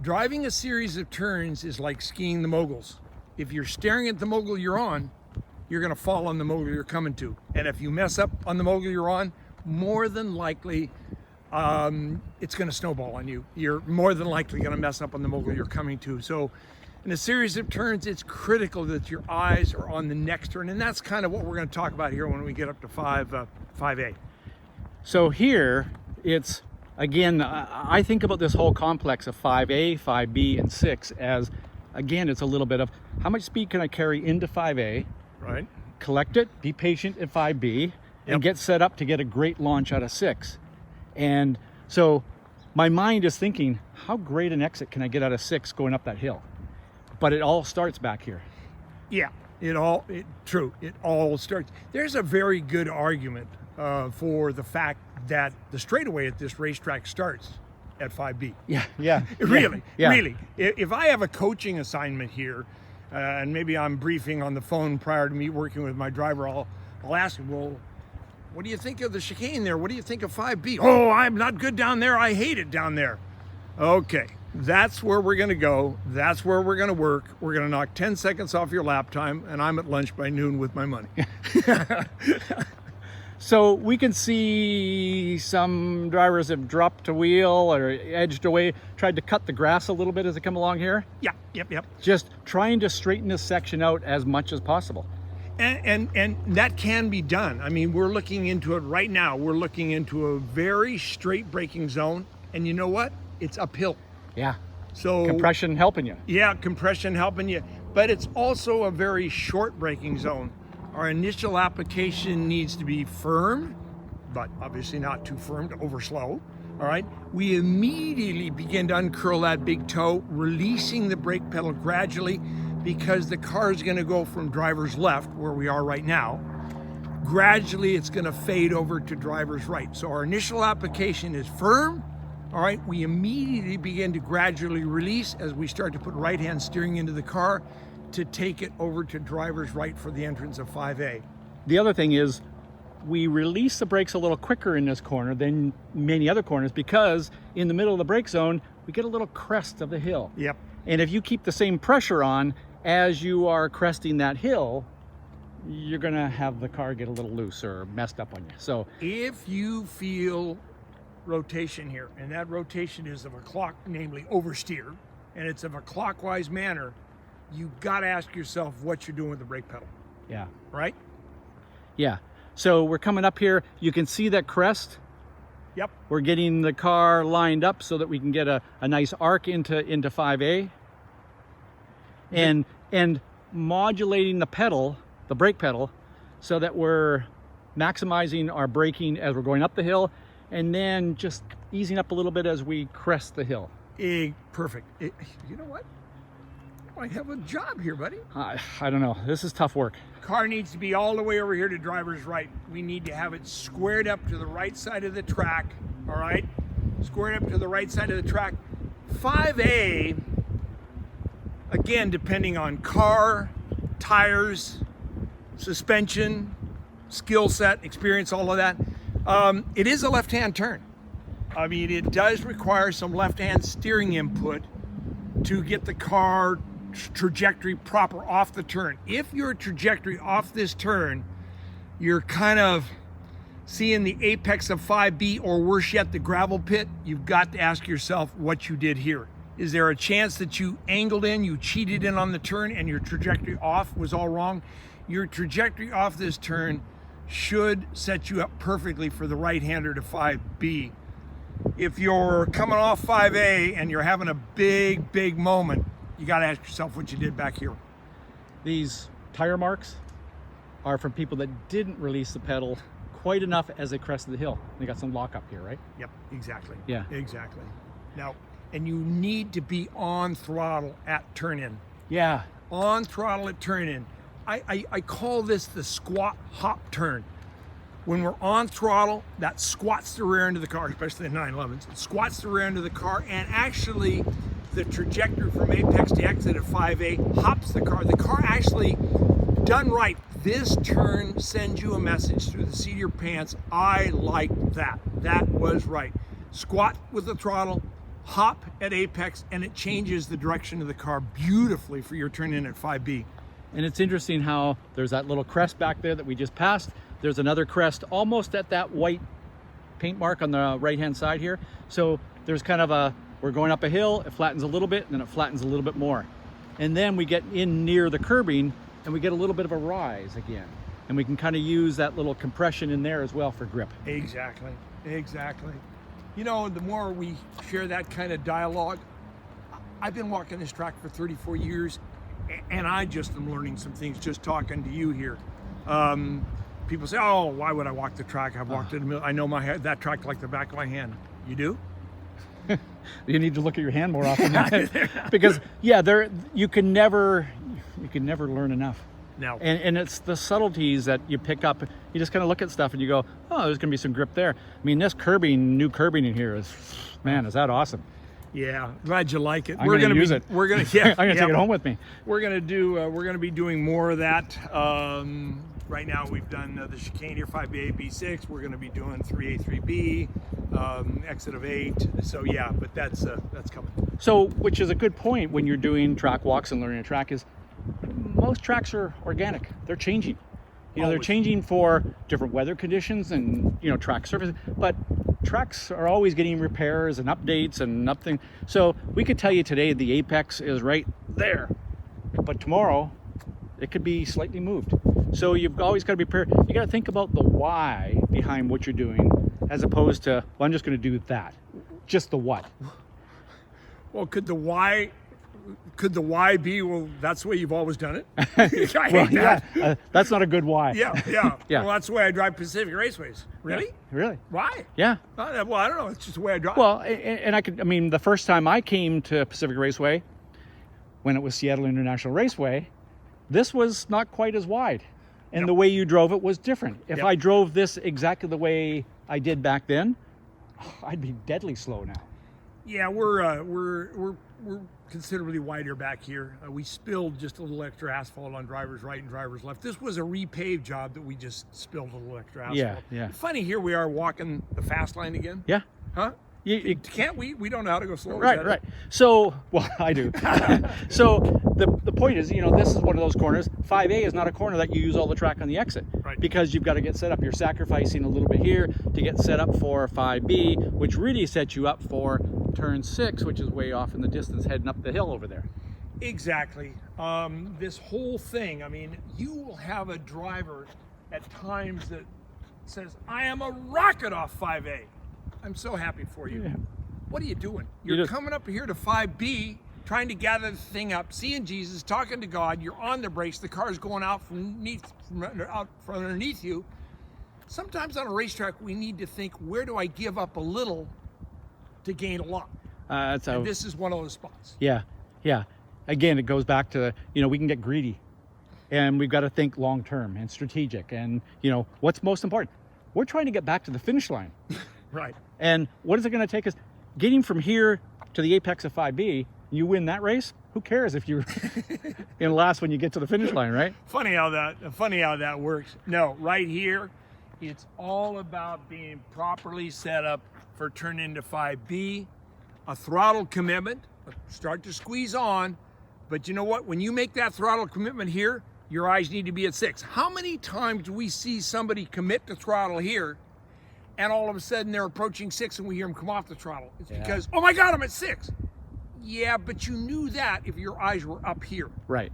Driving a series of turns is like skiing the moguls. If you're staring at the mogul you're on, you're going to fall on the mogul you're coming to. And if you mess up on the mogul you're on, more than likely it's going to snowball on you. You're more than likely going to mess up on the mogul you're coming to. So in a series of turns, it's critical that your eyes are on the next turn. And that's kind of what we're going to talk about here when we get up to 5A. So here, it's, again, I think about this whole complex of 5A, 5B, and 6 as, again, it's a little bit of how much speed can I carry into 5A, Right. collect it, be patient at 5B, and get set up to get a great launch out of 6. And so my mind is thinking, how great an exit can I get out of 6 going up that hill? But it all starts back here. Yeah, true. It all starts. There's a very good argument for the fact that the straightaway at this racetrack starts at 5B. Yeah. Really. Yeah. Really. If I have a coaching assignment here, and maybe I'm briefing on the phone prior to me working with my driver, I'll ask him, well, what do you think of the chicane there? What do you think of 5B? Oh, I'm not good down there. I hate it down there. Okay, that's where we're going to go. That's where we're going to work. We're going to knock 10 seconds off your lap time, and I'm at lunch by noon with my money. So we can see some drivers have dropped a wheel or edged away, tried to cut the grass a little bit as they come along here. Yeah, yep. Just trying to straighten this section out as much as possible. And that can be done. I mean, we're looking into it right now. We're looking into a very straight braking zone, and you know what? It's uphill. Yeah. So Compression helping you. Yeah, compression helping you, but it's also a very short braking zone. Our initial application needs to be firm, but obviously not too firm to overslow. All right. We immediately begin to uncurl that big toe, releasing the brake pedal gradually, because the car is going to go from driver's left, where we are right now. Gradually, it's going to fade over to driver's right. So our initial application is firm. All right. We immediately begin to gradually release as we start to put right-hand steering into the car to take it over to driver's right for the entrance of 5A. The other thing is we release the brakes a little quicker in this corner than many other corners, because in the middle of the brake zone, we get a little crest of the hill. Yep. And if you keep the same pressure on as you are cresting that hill, you're going to have the car get a little loose or messed up on you. So if you feel rotation here, and that rotation is of a clock, namely oversteer, and it's of a clockwise manner, you got to ask yourself what you're doing with the brake pedal. yeah. Right? Yeah. So we're coming up here. You can see that crest. Yep. We're getting the car lined up so that we can get a nice arc into 5A. And modulating the pedal, the brake pedal, so that we're maximizing our braking as we're going up the hill, and then just easing up a little bit as we crest the hill. Perfect. You know what? I have a job here, buddy. I don't know. This is tough work. Car needs to be all the way over here to driver's right. We need to have it squared up to the right side of the track. All right? Squared up to the right side of the track. 5A, again, depending on car, tires, suspension, skill set, experience, all of that, it is a left-hand turn. I mean, it does require some left-hand steering input to get the car trajectory proper off the turn. If your trajectory off this turn, you're kind of seeing the apex of 5B, or worse yet, the gravel pit, you've got to ask yourself what you did here. Is there a chance that you angled in, you cheated in on the turn, and your trajectory off was all wrong? Your trajectory off this turn should set you up perfectly for the right-hander to 5B. If you're coming off 5A and you're having a big moment, you got to ask yourself what you did back here. These tire marks are from people that didn't release the pedal quite enough as they crested the hill. They got some lock up here, right? Yep, exactly. Yeah. Exactly. Now, and you need to be on throttle at turn in. Yeah. On throttle at turn in. I call this the squat hop turn. When we're on throttle, that squats the rear end of the car, especially the 911s. It squats the rear end of the car, and actually the trajectory from apex to exit at 5A hops the car. The car actually, done right, This turn sends you a message through the seat of your pants. I like that. That was right. Squat with the throttle, hop at apex, and it changes the direction of the car beautifully for your turn in at 5B. And it's interesting how there's that little crest back there that we just passed. There's another crest almost at that white paint mark on the right-hand side here. So there's kind of a, we're going up a hill, it flattens a little bit, and then it flattens a little bit more. And then we get in near the curbing, and we get a little bit of a rise again. And we can kind of use that little compression in there as well for grip. Exactly, exactly. You know, the more we share that kind of dialogue, I've been walking this track for 34 years, and I just am learning some things just talking to you here. People say, oh, why would I walk the track? I've walked it a million. I know that track like the back of my hand. You do? You need to look at your hand more often. Because yeah, you can never learn enough. No. And it's the subtleties that you pick up. You just kind of look at stuff and you go, oh, there's gonna be some grip there. I mean, this new curbing in here is, man, is that awesome. Yeah, glad you like it. We're gonna use it. We're gonna, yeah, I'm gonna take it home with me. We're gonna be doing more of that. Right now we've done the chicane here, 5A, B6. We're gonna be doing 3A, 3B, exit of 8. So yeah, but that's coming. So, which is a good point when you're doing track walks and learning a track is, most tracks are organic. They're changing. You know, they're changing for different weather conditions and, you know, track surface, but tracks are always getting repairs and updates and nothing. So we could tell you today the apex is right there, but tomorrow it could be slightly moved. So you've always got to be prepared. You got to think about the why behind what you're doing, as opposed to, well, I'm just going to do that. Just the what. Well, could the why be, well, that's the way you've always done it? Well, yeah, that's not a good why. Yeah. Yeah. Well, that's the way I drive Pacific Raceways. Really? Yeah, really? Why? Yeah. Well, I don't know. It's just the way I drive. Well, and I mean, the first time I came to Pacific Raceway, when it was Seattle International Raceway, this was not quite as wide. And the way you drove it was different. If I drove this exactly the way I did back then, I'd be deadly slow now. Yeah, we're considerably wider back here. We spilled just a little extra asphalt on drivers right and drivers left. This was a repaved job that we just spilled a little extra asphalt. Yeah. Funny, here we are walking the fast line again. Yeah. Huh? Can't we? We don't know how to go slow. Right. So, well, I do. So the point is, you know, this is one of those corners. 5A is not a corner that you use all the track on the exit, right? Because you've got to get set up. You're sacrificing a little bit here to get set up for 5B, which really sets you up for turn 6, which is way off in the distance, heading up the hill over there. Exactly. This whole thing. I mean, you will have a driver at times that says, "I am a rocket off 5A." I'm so happy for you. Yeah. What are you doing? You're coming up here to 5B, trying to gather the thing up, seeing Jesus, talking to God. You're on the brakes. The car's going out from underneath you. Sometimes on a racetrack, we need to think, where do I give up a little to gain a lot? And this is one of those spots. Yeah. Again, it goes back to, you know, we can get greedy, and we've got to think long term and strategic. And, you know, what's most important? We're trying to get back to the finish line. Right. And what is it going to take us? Getting from here to the apex of 5B, you win that race? Who cares if you're in last when you get to the finish line, right? Funny how that works. No, right here, it's all about being properly set up for turn into 5B, a throttle commitment, start to squeeze on. But you know what? When you make that throttle commitment here, your eyes need to be at 6. How many times do we see somebody commit to throttle here, and all of a sudden they're approaching 6 and we hear them come off the throttle? It's because, oh my God, I'm at 6. Yeah, but you knew that if your eyes were up here. Right.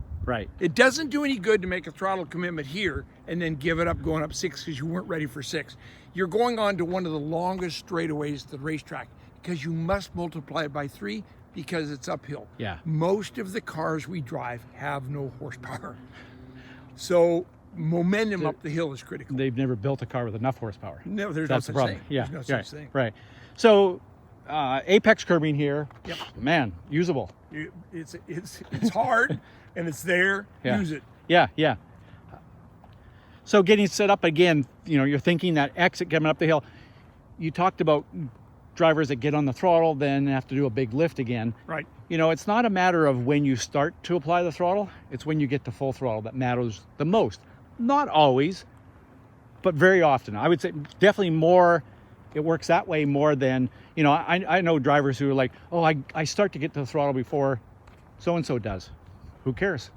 It doesn't do any good to make a throttle commitment here and then give it up going up 6 because you weren't ready for 6. You're going on to one of the longest straightaways to the racetrack because you must multiply it by 3 because it's uphill. Yeah. Most of the cars we drive have no horsepower. So momentum up the hill is critical. They've never built a car with enough horsepower. No, there's That's no the such problem. thing. Yeah, There's no such thing. Right. So apex curbing here, man, usable. It's hard and it's there. Yeah. Use it. Yeah. So getting set up again, you know, you're thinking that exit coming up the hill. You talked about drivers that get on the throttle, then have to do a big lift again. Right. You know, it's not a matter of when you start to apply the throttle, it's when you get to full throttle that matters the most. Not always, but very often. I would say definitely more, it works that way more than, you know, I know drivers who are like, oh, I start to get to the throttle before so-and-so does. Who cares?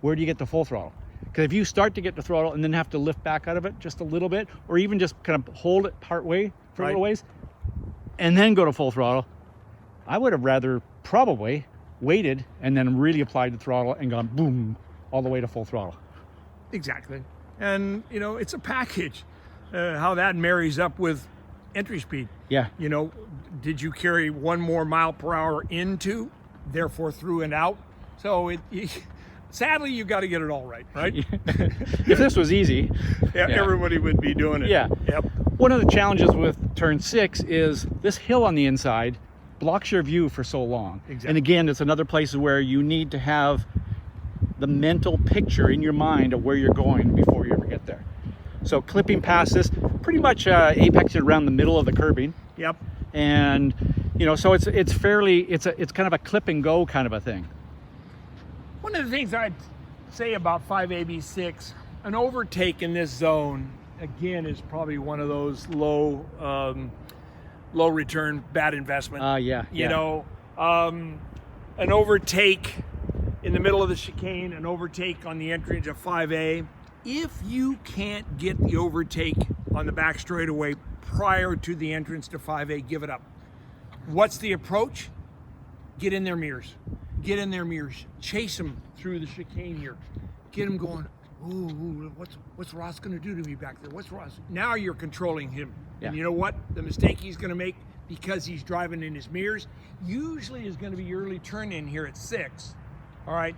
Where do you get to full throttle? Because if you start to get to throttle and then have to lift back out of it just a little bit, or even just kind of hold it part way for a little ways, and then go to full throttle, I would have rather probably waited and then really applied the throttle and gone boom all the way to full throttle. Exactly. And, you know, it's a package. How that marries up with entry speed. Yeah. You know, did you carry 1 more mile per hour into, therefore through and out? So sadly, you got to get it all right, right? If this was easy, everybody would be doing it. Yeah. Yep. One of the challenges with turn 6 is this hill on the inside blocks your view for so long. Exactly. And again, it's another place where you need to have the mental picture in your mind of where you're going before you ever get there. So clipping past this, pretty much apexing around the middle of the curbing. Yep. And you know, so it's fairly, it's kind of a clip and go kind of a thing. One of the things I'd say about 5AB6, an overtake in this zone, again, is probably one of those low return, bad investment. You know, an overtake in the middle of the chicane, an overtake on the entry into 5A. If you can't get the overtake on the back straightaway prior to the entrance to 5A, give it up. What's the approach? Get in their mirrors. Get in their mirrors. Chase them through the chicane here. Get them going, ooh, what's Ross going to do to me back there? What's Ross? Now you're controlling him. Yeah. And you know what? The mistake he's going to make because he's driving in his mirrors usually is going to be early turn in here at 6. All right,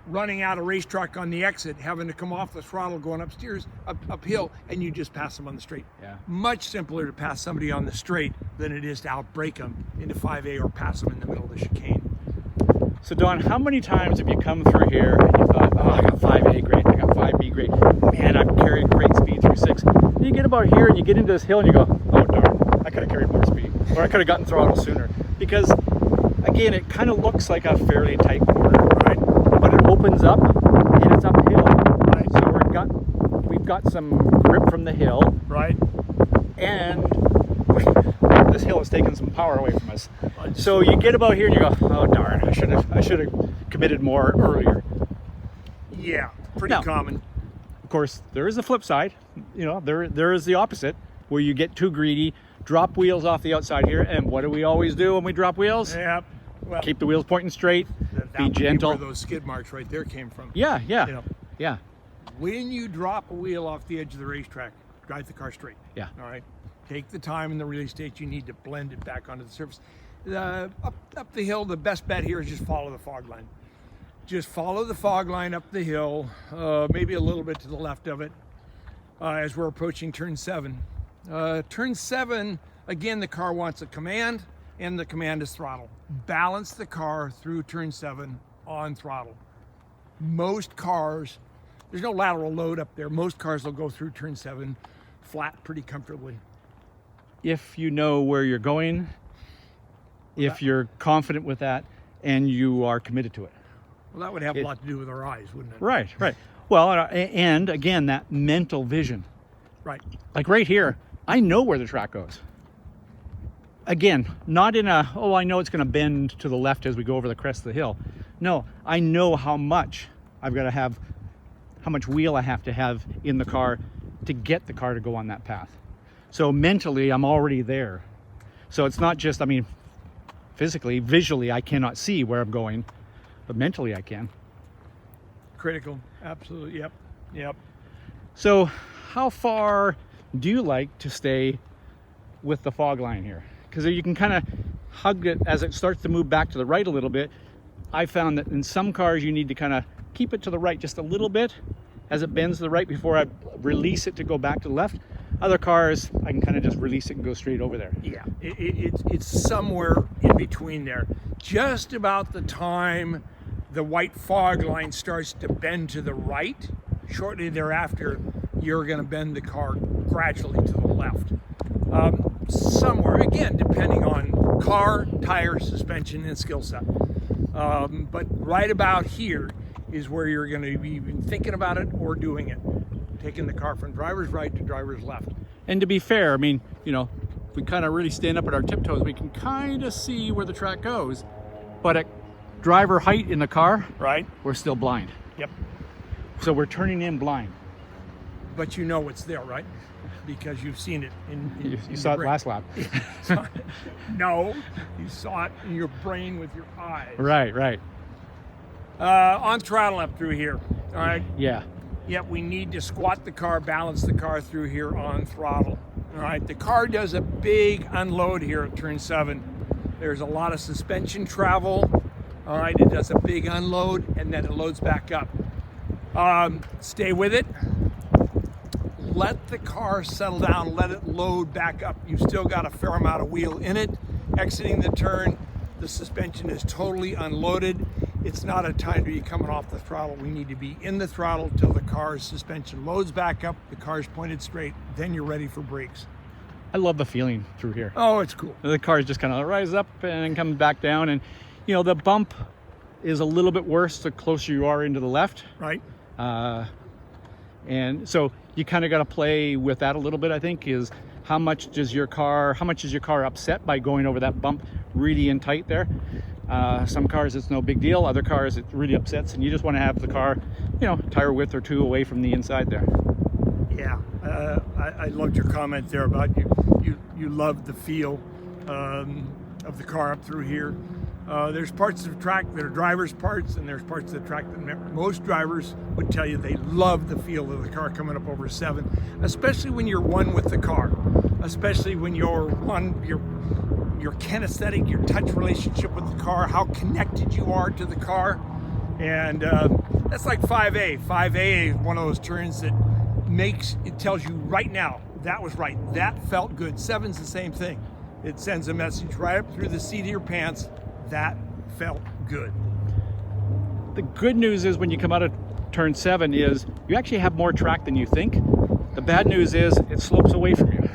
running out of racetrack on the exit, having to come off the throttle, going uphill, and you just pass them on the straight. Yeah. Much simpler to pass somebody on the straight than it is to outbrake them into 5A or pass them in the middle of the chicane. So Don, how many times have you come through here and you thought, oh, I got 5A great, I got 5B great, man, I've carried great speed through 6. Then you get about here and you get into this hill and you go, oh darn, I could have carried more speed, or I could have gotten throttle sooner. Because again, it kind of looks like a fairly tight corner, right? But it opens up and it's uphill. Right. So we've got some grip from the hill. Right. And this hill has taken some power away from us. So you get about here and you go, oh darn, I should have committed more earlier. Yeah, pretty common. Of course, there is the flip side. You know, there is the opposite, where you get too greedy, drop wheels off the outside here, and what do we always do when we drop wheels? Yep. Well, keep the wheels pointing straight, be gentle. Where those skid marks right there came from. Yeah. You know, yeah. When you drop a wheel off the edge of the racetrack, drive the car straight. Yeah. All right. Take the time in the release state you need to blend it back onto the surface. Up the hill, the best bet here is just follow the fog line. Just follow the fog line up the hill, maybe a little bit to the left of it, as we're approaching turn 7. Turn 7, again, the car wants a command, and the command is throttle. Balance the car through turn 7 on throttle. Most cars, there's no lateral load up there. Most cars will go through turn 7 flat pretty comfortably. If you know where you're going, if you're confident with that, and you are committed to it. Well, that would have a lot to do with our eyes, wouldn't it? Right. Well, and again, that mental vision. Right. Like right here, I know where the track goes. Again, not in a, oh, I know it's going to bend to the left as we go over the crest of the hill. No, I know how much I've got to have, how much wheel I have to have in the car to get the car to go on that path. So mentally, I'm already there. So it's not just, I mean, physically, visually, I cannot see where I'm going, but mentally I can. Critical. Absolutely. Yep. So how far do you like to stay with the fog line here? Because you can kind of hug it as it starts to move back to the right a little bit. I found that in some cars you need to kind of keep it to the right just a little bit as it bends to the right before I release it to go back to the left. Other cars, I can kind of just release it and go straight over there. Yeah, it's somewhere in between there. Just about the time the white fog line starts to bend to the right, shortly thereafter, you're going to bend the car gradually to the left. Somewhere, again, depending on car, tire, suspension, and skill set. But right about here is where you're going to be even thinking about it or doing it. taking the car from driver's right to driver's left. And to be fair, I mean, you know, if we kind of really stand up at our tiptoes, we can kind of see where the track goes. But at driver height in the car, Right? we're still blind. Yep. So we're turning in blind. But you know it's there, right? Because you've seen it in You saw it brain. last lap. No, you saw it in your brain with your eyes. Right, right. On throttle up through here. All right. Yeah. Yep, we need to squat the car, balance the car through here on throttle. All right, the car does a big unload here at turn 7. There's a lot of suspension travel. All right, it does a big unload and then it loads back up. Stay with it. Let the car settle down, let it load back up. You've still got a fair amount of wheel in it. Exiting the turn, the suspension is totally unloaded. It's not a time to be coming off the throttle. We need to be in the throttle till the car's suspension loads back up, the car's pointed straight, then you're ready for brakes. I love the feeling through here. Oh, it's cool. The car just kind of rises up and comes back down. And, you know, the bump is a little bit worse the closer you are into the left. Right. And so you kind of got to play with that a little bit, I think, is how much is your car upset by going over that bump really in tight there? Some cars it's no big deal, other cars it really upsets, and you just want to have the car, you know, tire width or two away from the inside there. Yeah, I loved your comment there about you love the feel of the car up through here. There's parts of the track that are driver's parts, and there's parts of the track that most drivers would tell you they love the feel of the car coming up over 7, especially when you're one with the car, especially when you're your kinesthetic, your touch relationship with the car, how connected you are to the car. And that's like 5A. 5A is one of those turns that it tells you right now, that was right, that felt good. 7's the same thing. It sends a message right up through the seat of your pants, that felt good. The good news is when you come out of turn 7 is you actually have more track than you think. The bad news is it slopes away from you.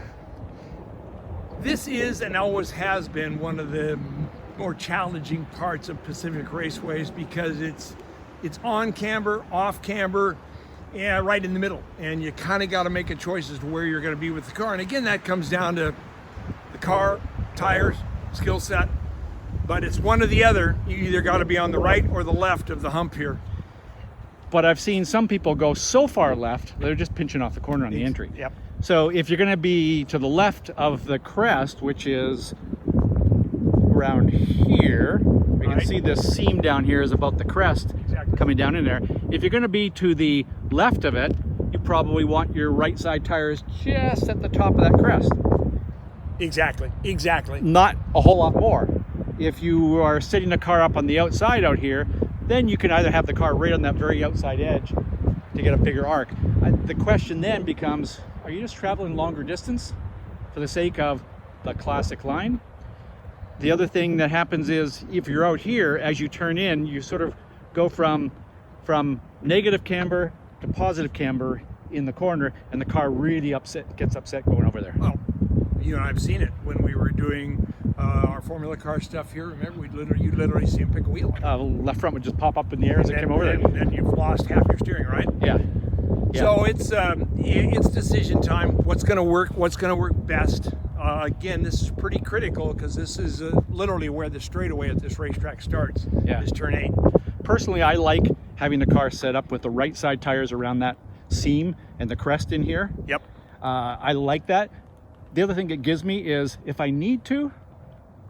This is and always has been one of the more challenging parts of Pacific Raceways because it's on camber, off camber, and right in the middle. And you kind of got to make a choice as to where you're going to be with the car. And again, that comes down to the car, tires, skill set. But it's one or the other. You either got to be on the right or the left of the hump here. But I've seen some people go so far left, they're just pinching off the corner on the entry. Yep. So if you're going to be to the left of the crest, which is around here, you can see this seam down here is about the crest coming down in there. If you're going to be to the left of it, you probably want your right side tires just at the top of that crest. Exactly. Not a whole lot more. If you are setting the car up on the outside out here, then you can either have the car right on that very outside edge to get a bigger arc. The question then becomes, are you just traveling longer distance for the sake of the classic line? The other thing that happens is if you're out here, as you turn in, you sort of go from negative camber to positive camber in the corner, and the car really gets upset going over there. Well, you and I have seen it when we were doing our Formula car stuff here. Remember, you literally see him pick a wheel. Left front would just pop up in the air as it came over there. And you've lost half your steering, right? Yeah. So it's decision time. What's going to work? What's going to work best? Again, this is pretty critical because this is literally where the straightaway at this racetrack starts. Yeah. Is turn 8. Personally, I like having the car set up with the right side tires around that seam and the crest in here. Yep. I like that. The other thing it gives me is if I need to,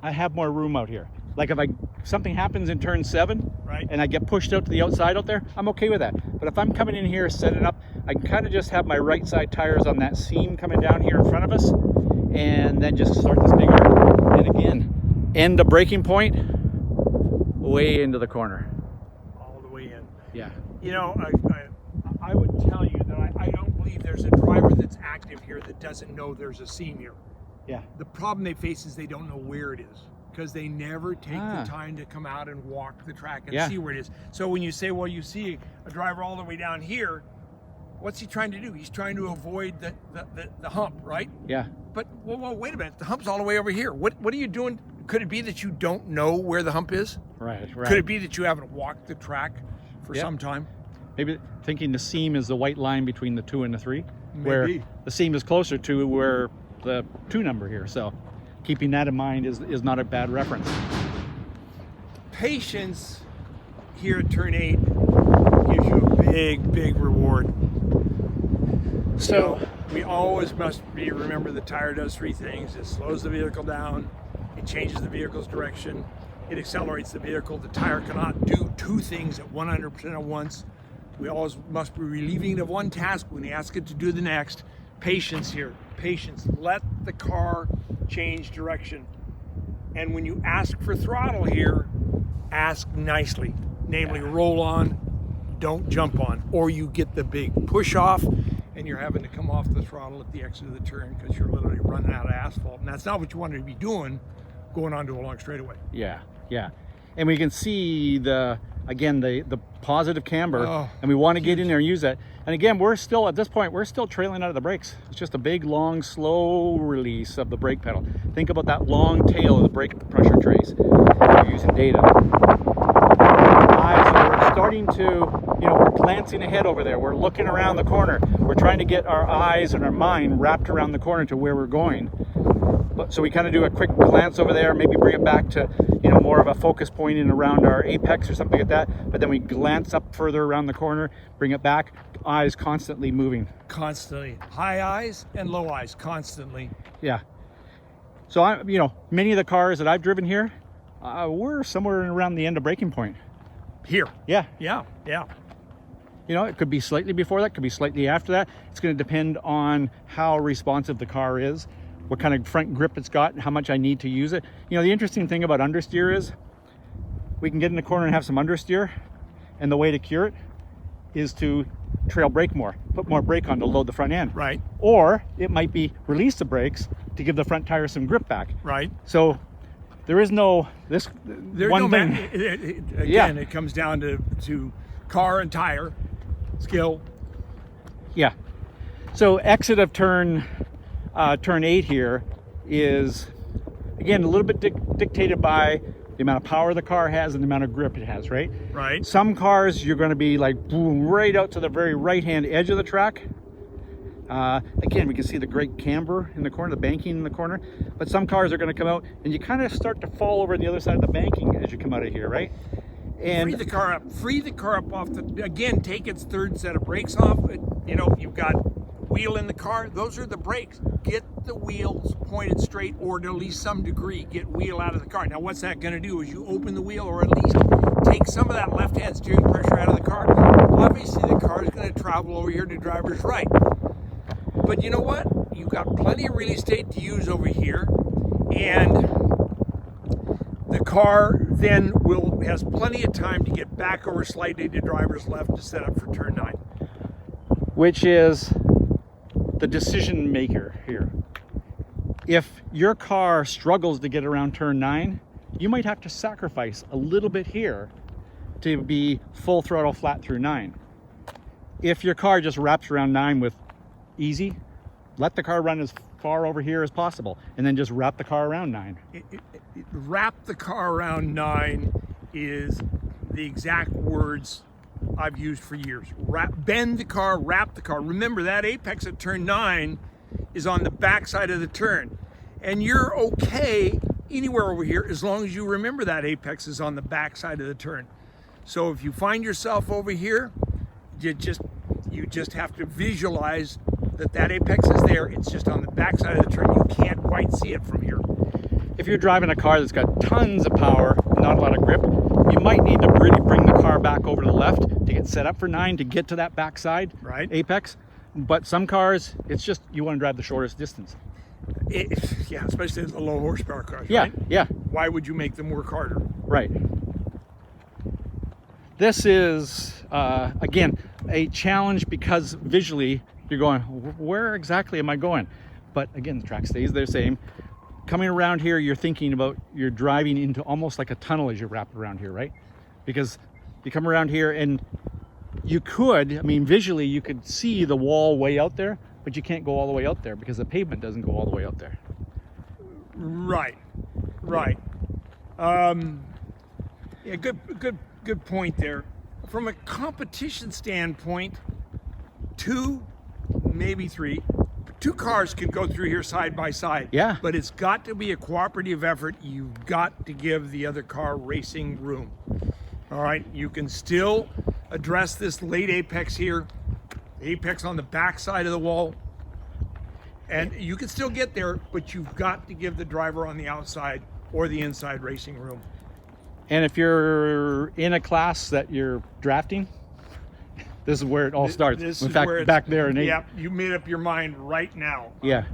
I have more room out here. Like if something happens in turn 7, right, and I get pushed out to the outside out there, I'm okay with that. But if I'm coming in here, set it up, I can kind of just have my right side tires on that seam coming down here in front of us, and then just start this big arc. And again, end the braking point, way into the corner. All the way in. Yeah. You know, I would tell you that I don't believe there's a driver that's active here that doesn't know there's a seam here. Yeah. The problem they face is they don't know where it is because they never take the time to come out and walk the track and see where it is. So when you say, well, you see a driver all the way down here, what's he trying to do? He's trying to avoid the hump, right? Yeah. But, well, wait a minute. The hump's all the way over here. What are you doing? Could it be that you don't know where the hump is? Right. Could it be that you haven't walked the track for some time? maybe thinking the seam is the white line between the 2 and the 3, where Maybe. the seam is closer to where the 2 number here. So keeping that in mind is not a bad reference. Patience here at turn 8 gives you a big reward. So we always must remember the tire does 3 things. It slows the vehicle down, it changes the vehicle's direction, it accelerates the vehicle. The tire cannot do 2 things at 100% at once. We always must be relieving it of one task when we ask it to do the next. Patience here, patience. Let the car change direction. And when you ask for throttle here, ask nicely. Namely, roll on, don't jump on. Or you get the big push off and you're having to come off the throttle at the exit of the turn because you're literally running out of asphalt. And that's not what you want to be doing going onto a long straightaway. Yeah, yeah. And we can see the positive camber, and we want to get in there and use that. And again, we're still, at this point, we're still trailing out of the brakes. It's just a big, long, slow release of the brake pedal. Think about that long tail of the brake pressure trace. We're using data. Eyes are starting to, we're glancing ahead over there. We're looking around the corner. We're trying to get our eyes and our mind wrapped around the corner to where we're going. So we kind of do a quick glance over there, maybe bring it back to, more of a focus point in around our apex or something like that. But then we glance up further around the corner, bring it back, eyes constantly moving. Constantly. High eyes and low eyes, constantly. Yeah. So, many of the cars that I've driven here, we're somewhere around the end of braking point. Here. Yeah. Yeah. It could be slightly before that, could be slightly after that. It's going to depend on how responsive the car is, what kind of front grip it's got, and how much I need to use it. The interesting thing about understeer is we can get in the corner and have some understeer, and the way to cure it is to trail brake more, put more brake on to load the front end. Right. Or it might be release the brakes to give the front tire some grip back. Right. So there is no There's one no thing. Again, it comes down to car and tire skill. Yeah. So exit of turn 8 here is, again, a little bit dictated by the amount of power the car has and the amount of grip it has, right? Right. Some cars you're going to be like boom right out to the very right-hand edge of the track. Again, we can see the great camber in the corner, the banking in the corner. But some cars are going to come out and you kind of start to fall over on the other side of the banking as you come out of here, right? And free the car up off the, again, take its third set of brakes off. You've got wheel in the car, those are the brakes. Get the wheels pointed straight, or to at least some degree get wheel out of the car. Now what's that going to do is you open the wheel, or at least take some of that left hand steering pressure out of the car. Obviously the car is going to travel over here to driver's right, but you know what, you've got plenty of real estate to use over here, and the car then has plenty of time to get back over slightly to driver's left to set up for turn 9, which is the decision maker here. If your car struggles to get around turn 9, you might have to sacrifice a little bit here to be full throttle flat through 9. If your car just wraps around 9 with easy, let the car run as far over here as possible and then just wrap the car around 9. Wrap the car around 9 is the exact words I've used for years. Bend the car, wrap the car. Remember, that apex at turn 9 is on the back side of the turn. And you're okay anywhere over here as long as you remember that apex is on the back side of the turn. So if you find yourself over here, you just have to visualize that apex is there. It's just on the back side of the turn. You can't quite see it from here. If you're driving a car that's got tons of power, not a lot of grip, you might need to really bring the car back over to the left to get set up for 9 to get to that backside apex. But some cars, it's just you want to drive the shortest distance. Yeah, especially the low horsepower cars. Yeah, right? yeah. Why would you make them work harder? Right. This is, again, a challenge because visually you're going, where exactly am I going? But again, the track stays the same. Coming around here, you're thinking about, you're driving into almost like a tunnel as you wrap around here, right? Because you come around here and you could, visually you could see the wall way out there, but you can't go all the way out there because the pavement doesn't go all the way out there. Right. Yeah, good point there. from a competition standpoint, 2, maybe 3. 2 cars can go through here side by side. Yeah. But it's got to be a cooperative effort. You've got to give the other car racing room. All right, you can still address this late apex here, apex on the back side of the wall, and you can still get there, but you've got to give the driver on the outside or the inside racing room. And if you're in a class that you're drafting, this is where it all starts. This In is fact, where it's- back there, Nate. Yeah, you made up your mind right now. Yeah.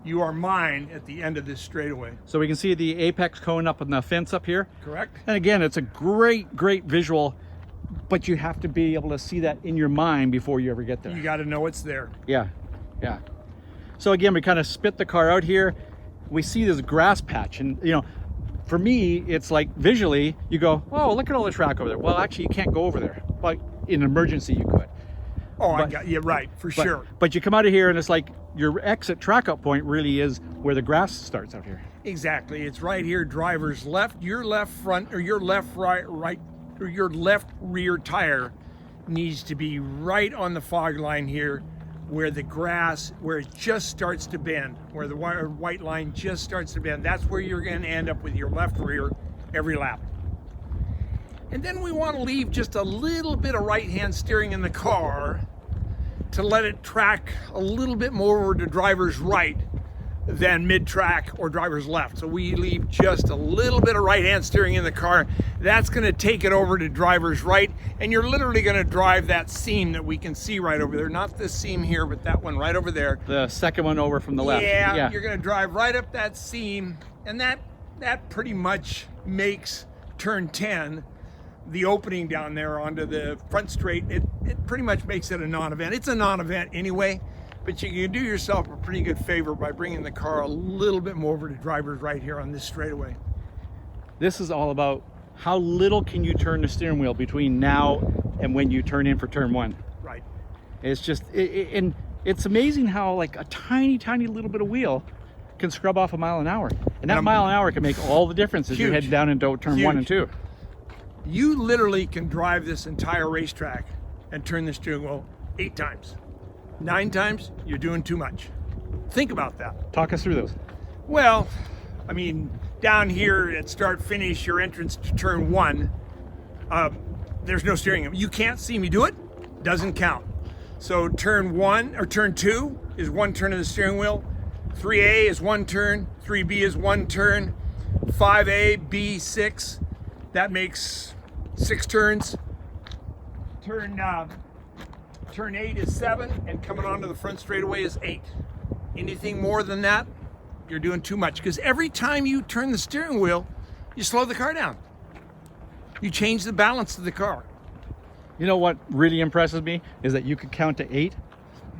You are mine at the end of this straightaway. So we can see the apex cone up on the fence up here. Correct. And again, it's a great visual, but you have to be able to see that in your mind before you ever get there. You got to know it's there. Yeah, yeah. So again, we kind of spit the car out here. We see this grass patch, and you know, for me, it's like visually, you go, oh, look at all the track over there. Well, actually, you can't go over there. But in an emergency, you could. Oh, I But- got you right, for sure. But you come out of here, and it's like your exit track out point really is where the grass starts out here. Exactly. It's right here, driver's left, your left front, or your left right, or your left rear tire needs to be right on the fog line here, where the grass, where it just starts to bend, where the white line just starts to bend. That's where you're going to end up with your left rear every lap. And then we want to leave just a little bit of right-hand steering in the car to let it track a little bit more over to driver's right than mid-track or driver's left. So we leave just a little bit of right-hand steering in the car. That's going to take it over to driver's right, and you're literally going to drive that seam that we can see right over there. Not this seam here, but that one right over there. The second one over from the left. Yeah, you're going to drive right up that seam, and that pretty much makes turn 10, the opening down there onto the front straight. It pretty much makes it a non-event. It's a non-event anyway, but you can do yourself a pretty good favor by bringing the car a little bit more over to driver's right here on this straightaway. This is all about how little can you turn the steering wheel between now and when you turn in for turn 1. Right. It's just, and it's amazing how like a tiny little bit of wheel can scrub off a mile an hour. And that mile an hour can make all the difference as you Huge. head down into turn 1 and 2. You literally can drive this entire racetrack and turn the steering wheel 8 times. 9 times, you're doing too much. Think about that. Talk us through those. Well, I mean, down here at start finish, your entrance to turn 1, there's no steering wheel. You can't see me do it, doesn't count. So turn 1 or turn 2 is 1 turn of the steering wheel. 3A is 1 turn, 3B is 1 turn, 5A, B, 6. That makes 6 turns. Turn 8 is 7, and coming onto the front straightaway is 8. Anything more than that, you're doing too much, because every time you turn the steering wheel, you slow the car down. You change the balance of the car. You know what really impresses me is that you could count to 8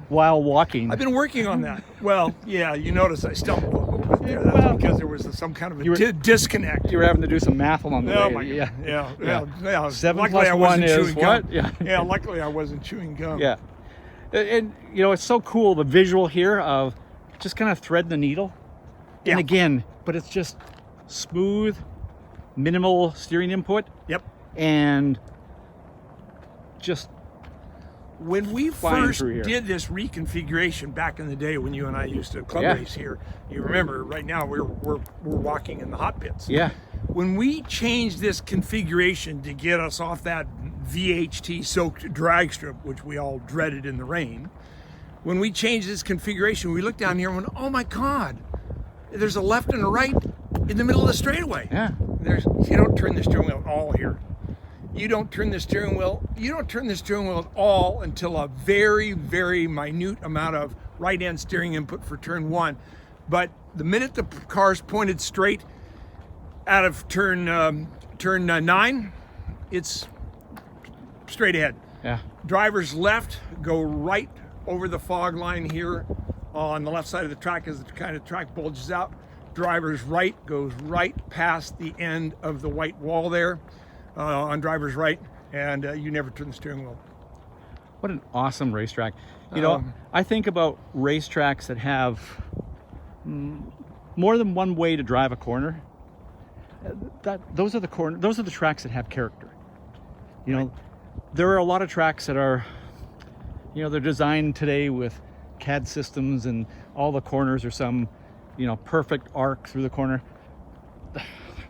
while walking. I've been working on that. Well, yeah, you notice I stumbled a little bit there. That's Well, because there was some kind of you were- a disconnect. You were having to do some math along the Oh way. my God. Yeah. Yeah. 7 Luckily, plus I 1 wasn't is chewing gum. what? Yeah. Yeah, luckily I wasn't chewing gum. Yeah. And you know, it's so cool, the visual here of just kind of thread the needle. Yeah. And again, but it's just smooth, minimal steering input, Yep. and just When we Flying first through here. did this reconfiguration back in the day when you and I used to club Yeah. race here, you remember right now we're walking in the hot pits. yeah. When we changed this configuration to get us off that VHT soaked drag strip, which we all dreaded in the rain, when we changed this configuration, we looked down here and went, oh my God, there's a left and a right in the middle of the straightaway. Yeah. You don't turn the steering wheel at all here. You don't turn the steering wheel at all until a very, very minute amount of right hand steering input for turn 1. But the minute the car's pointed straight out of turn 9, it's straight ahead. Yeah. Driver's left go right over the fog line here on the left side of the track as the kind of track bulges out. Driver's right goes right past the end of the white wall there on driver's right, and you never turn the steering wheel. What an awesome racetrack. You know, I think about racetracks that have more than one way to drive a corner. Those are the tracks that have character. You know, there are a lot of tracks that are, you know, they're designed today with CAD systems and all the corners are some, you know, perfect arc through the corner.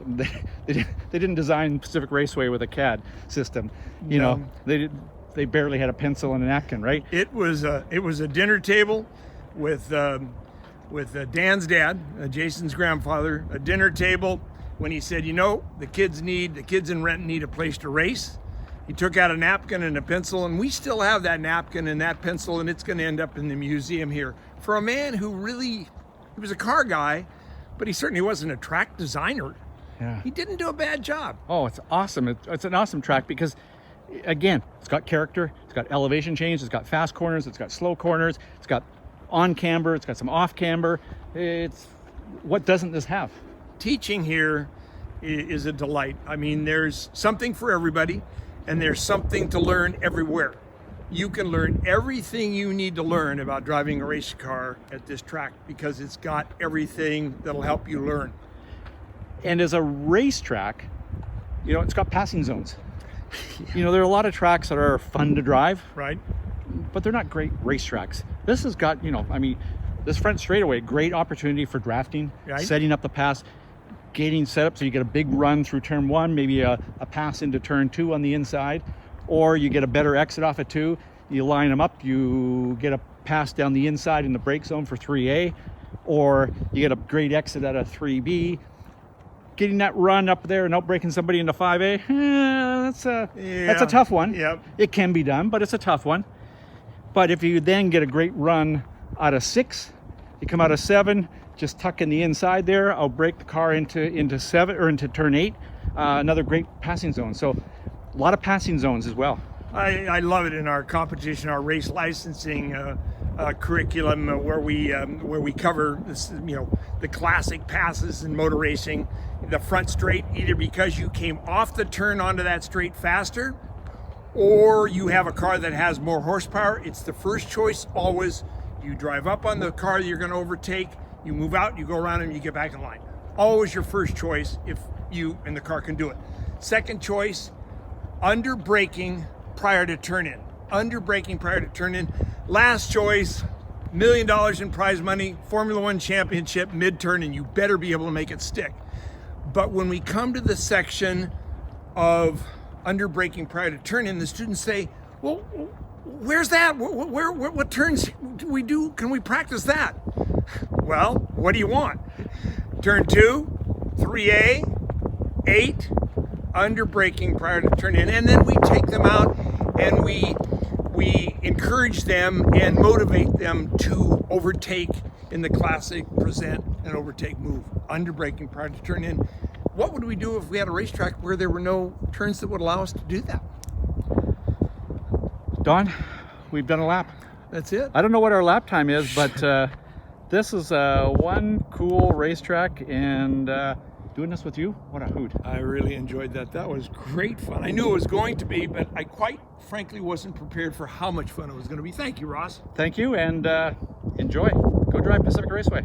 They didn't design Pacific Raceway with a CAD system. You know, they barely had a pencil and a napkin, right? It was a dinner table with Dan's dad, Jason's grandfather, a dinner table when he said, you know, the kids in Renton need a place to race. He took out a napkin and a pencil, and we still have that napkin and that pencil, and it's going to end up in the museum here. For a man who really, he was a car guy, but he certainly wasn't a track designer. Yeah. He didn't do a bad job. Oh, it's awesome. It's an awesome track because, again, it's got character, it's got elevation change, it's got fast corners, it's got slow corners, it's got on camber, it's got some off camber. What doesn't this have? Teaching here is a delight. I mean, there's something for everybody, and there's something to learn everywhere. You can learn everything you need to learn about driving a race car at this track because it's got everything that'll help you learn. And as a racetrack, you know, it's got passing zones. You know, there are a lot of tracks that are fun to drive, right? But they're not great racetracks. This has got, you know, I mean, this front straightaway, great opportunity for drafting, right? Setting up the pass, getting set up so you get a big run through turn one, maybe a pass into turn two on the inside, or you get a better exit off of two, you line them up, you get a pass down the inside in the brake zone for 3A, or you get a great exit out of 3B. Getting that run up there and outbraking somebody into 5A, that's a tough one. Yep. It can be done, but it's a tough one. But if you then get a great run out of 6, you come out of 7, just tuck in the inside there, I'll break the car into 7 or into turn 8, another great passing zone. So a lot of passing zones as well. I love it in our competition, our race licensing curriculum, where we cover this, you know, the classic passes in motor racing. The front straight, either because you came off the turn onto that straight faster, or you have a car that has more horsepower. It's the first choice always. You drive up on the car that you're going to overtake, you move out, you go around, and you get back in line. Always your first choice if you and the car can do it. Second choice, under braking prior to turn in. Under braking prior to turn in. Last choice, $1 million in prize money, Formula One championship, mid-turn, and you better be able to make it stick. But when we come to the section of under braking prior to turn in, the students say, well, where's that? What turns do we do? Can we practice that? Well, what do you want? Turn 2, 3A, 8, under braking prior to turn in, and then we take them out and we encourage them and motivate them to overtake in the classic present and overtake move, under braking prior to turn in. What would we do if we had a racetrack where there were no turns that would allow us to do that? Don, we've done a lap. That's it. I don't know what our lap time is, but this is one cool racetrack, and doing this with you, what a hoot. I really enjoyed that. That was great fun. I knew it was going to be, but I quite frankly wasn't prepared for how much fun it was going to be. Thank you, Ross. Thank you, and enjoy. Go drive Pacific Raceway.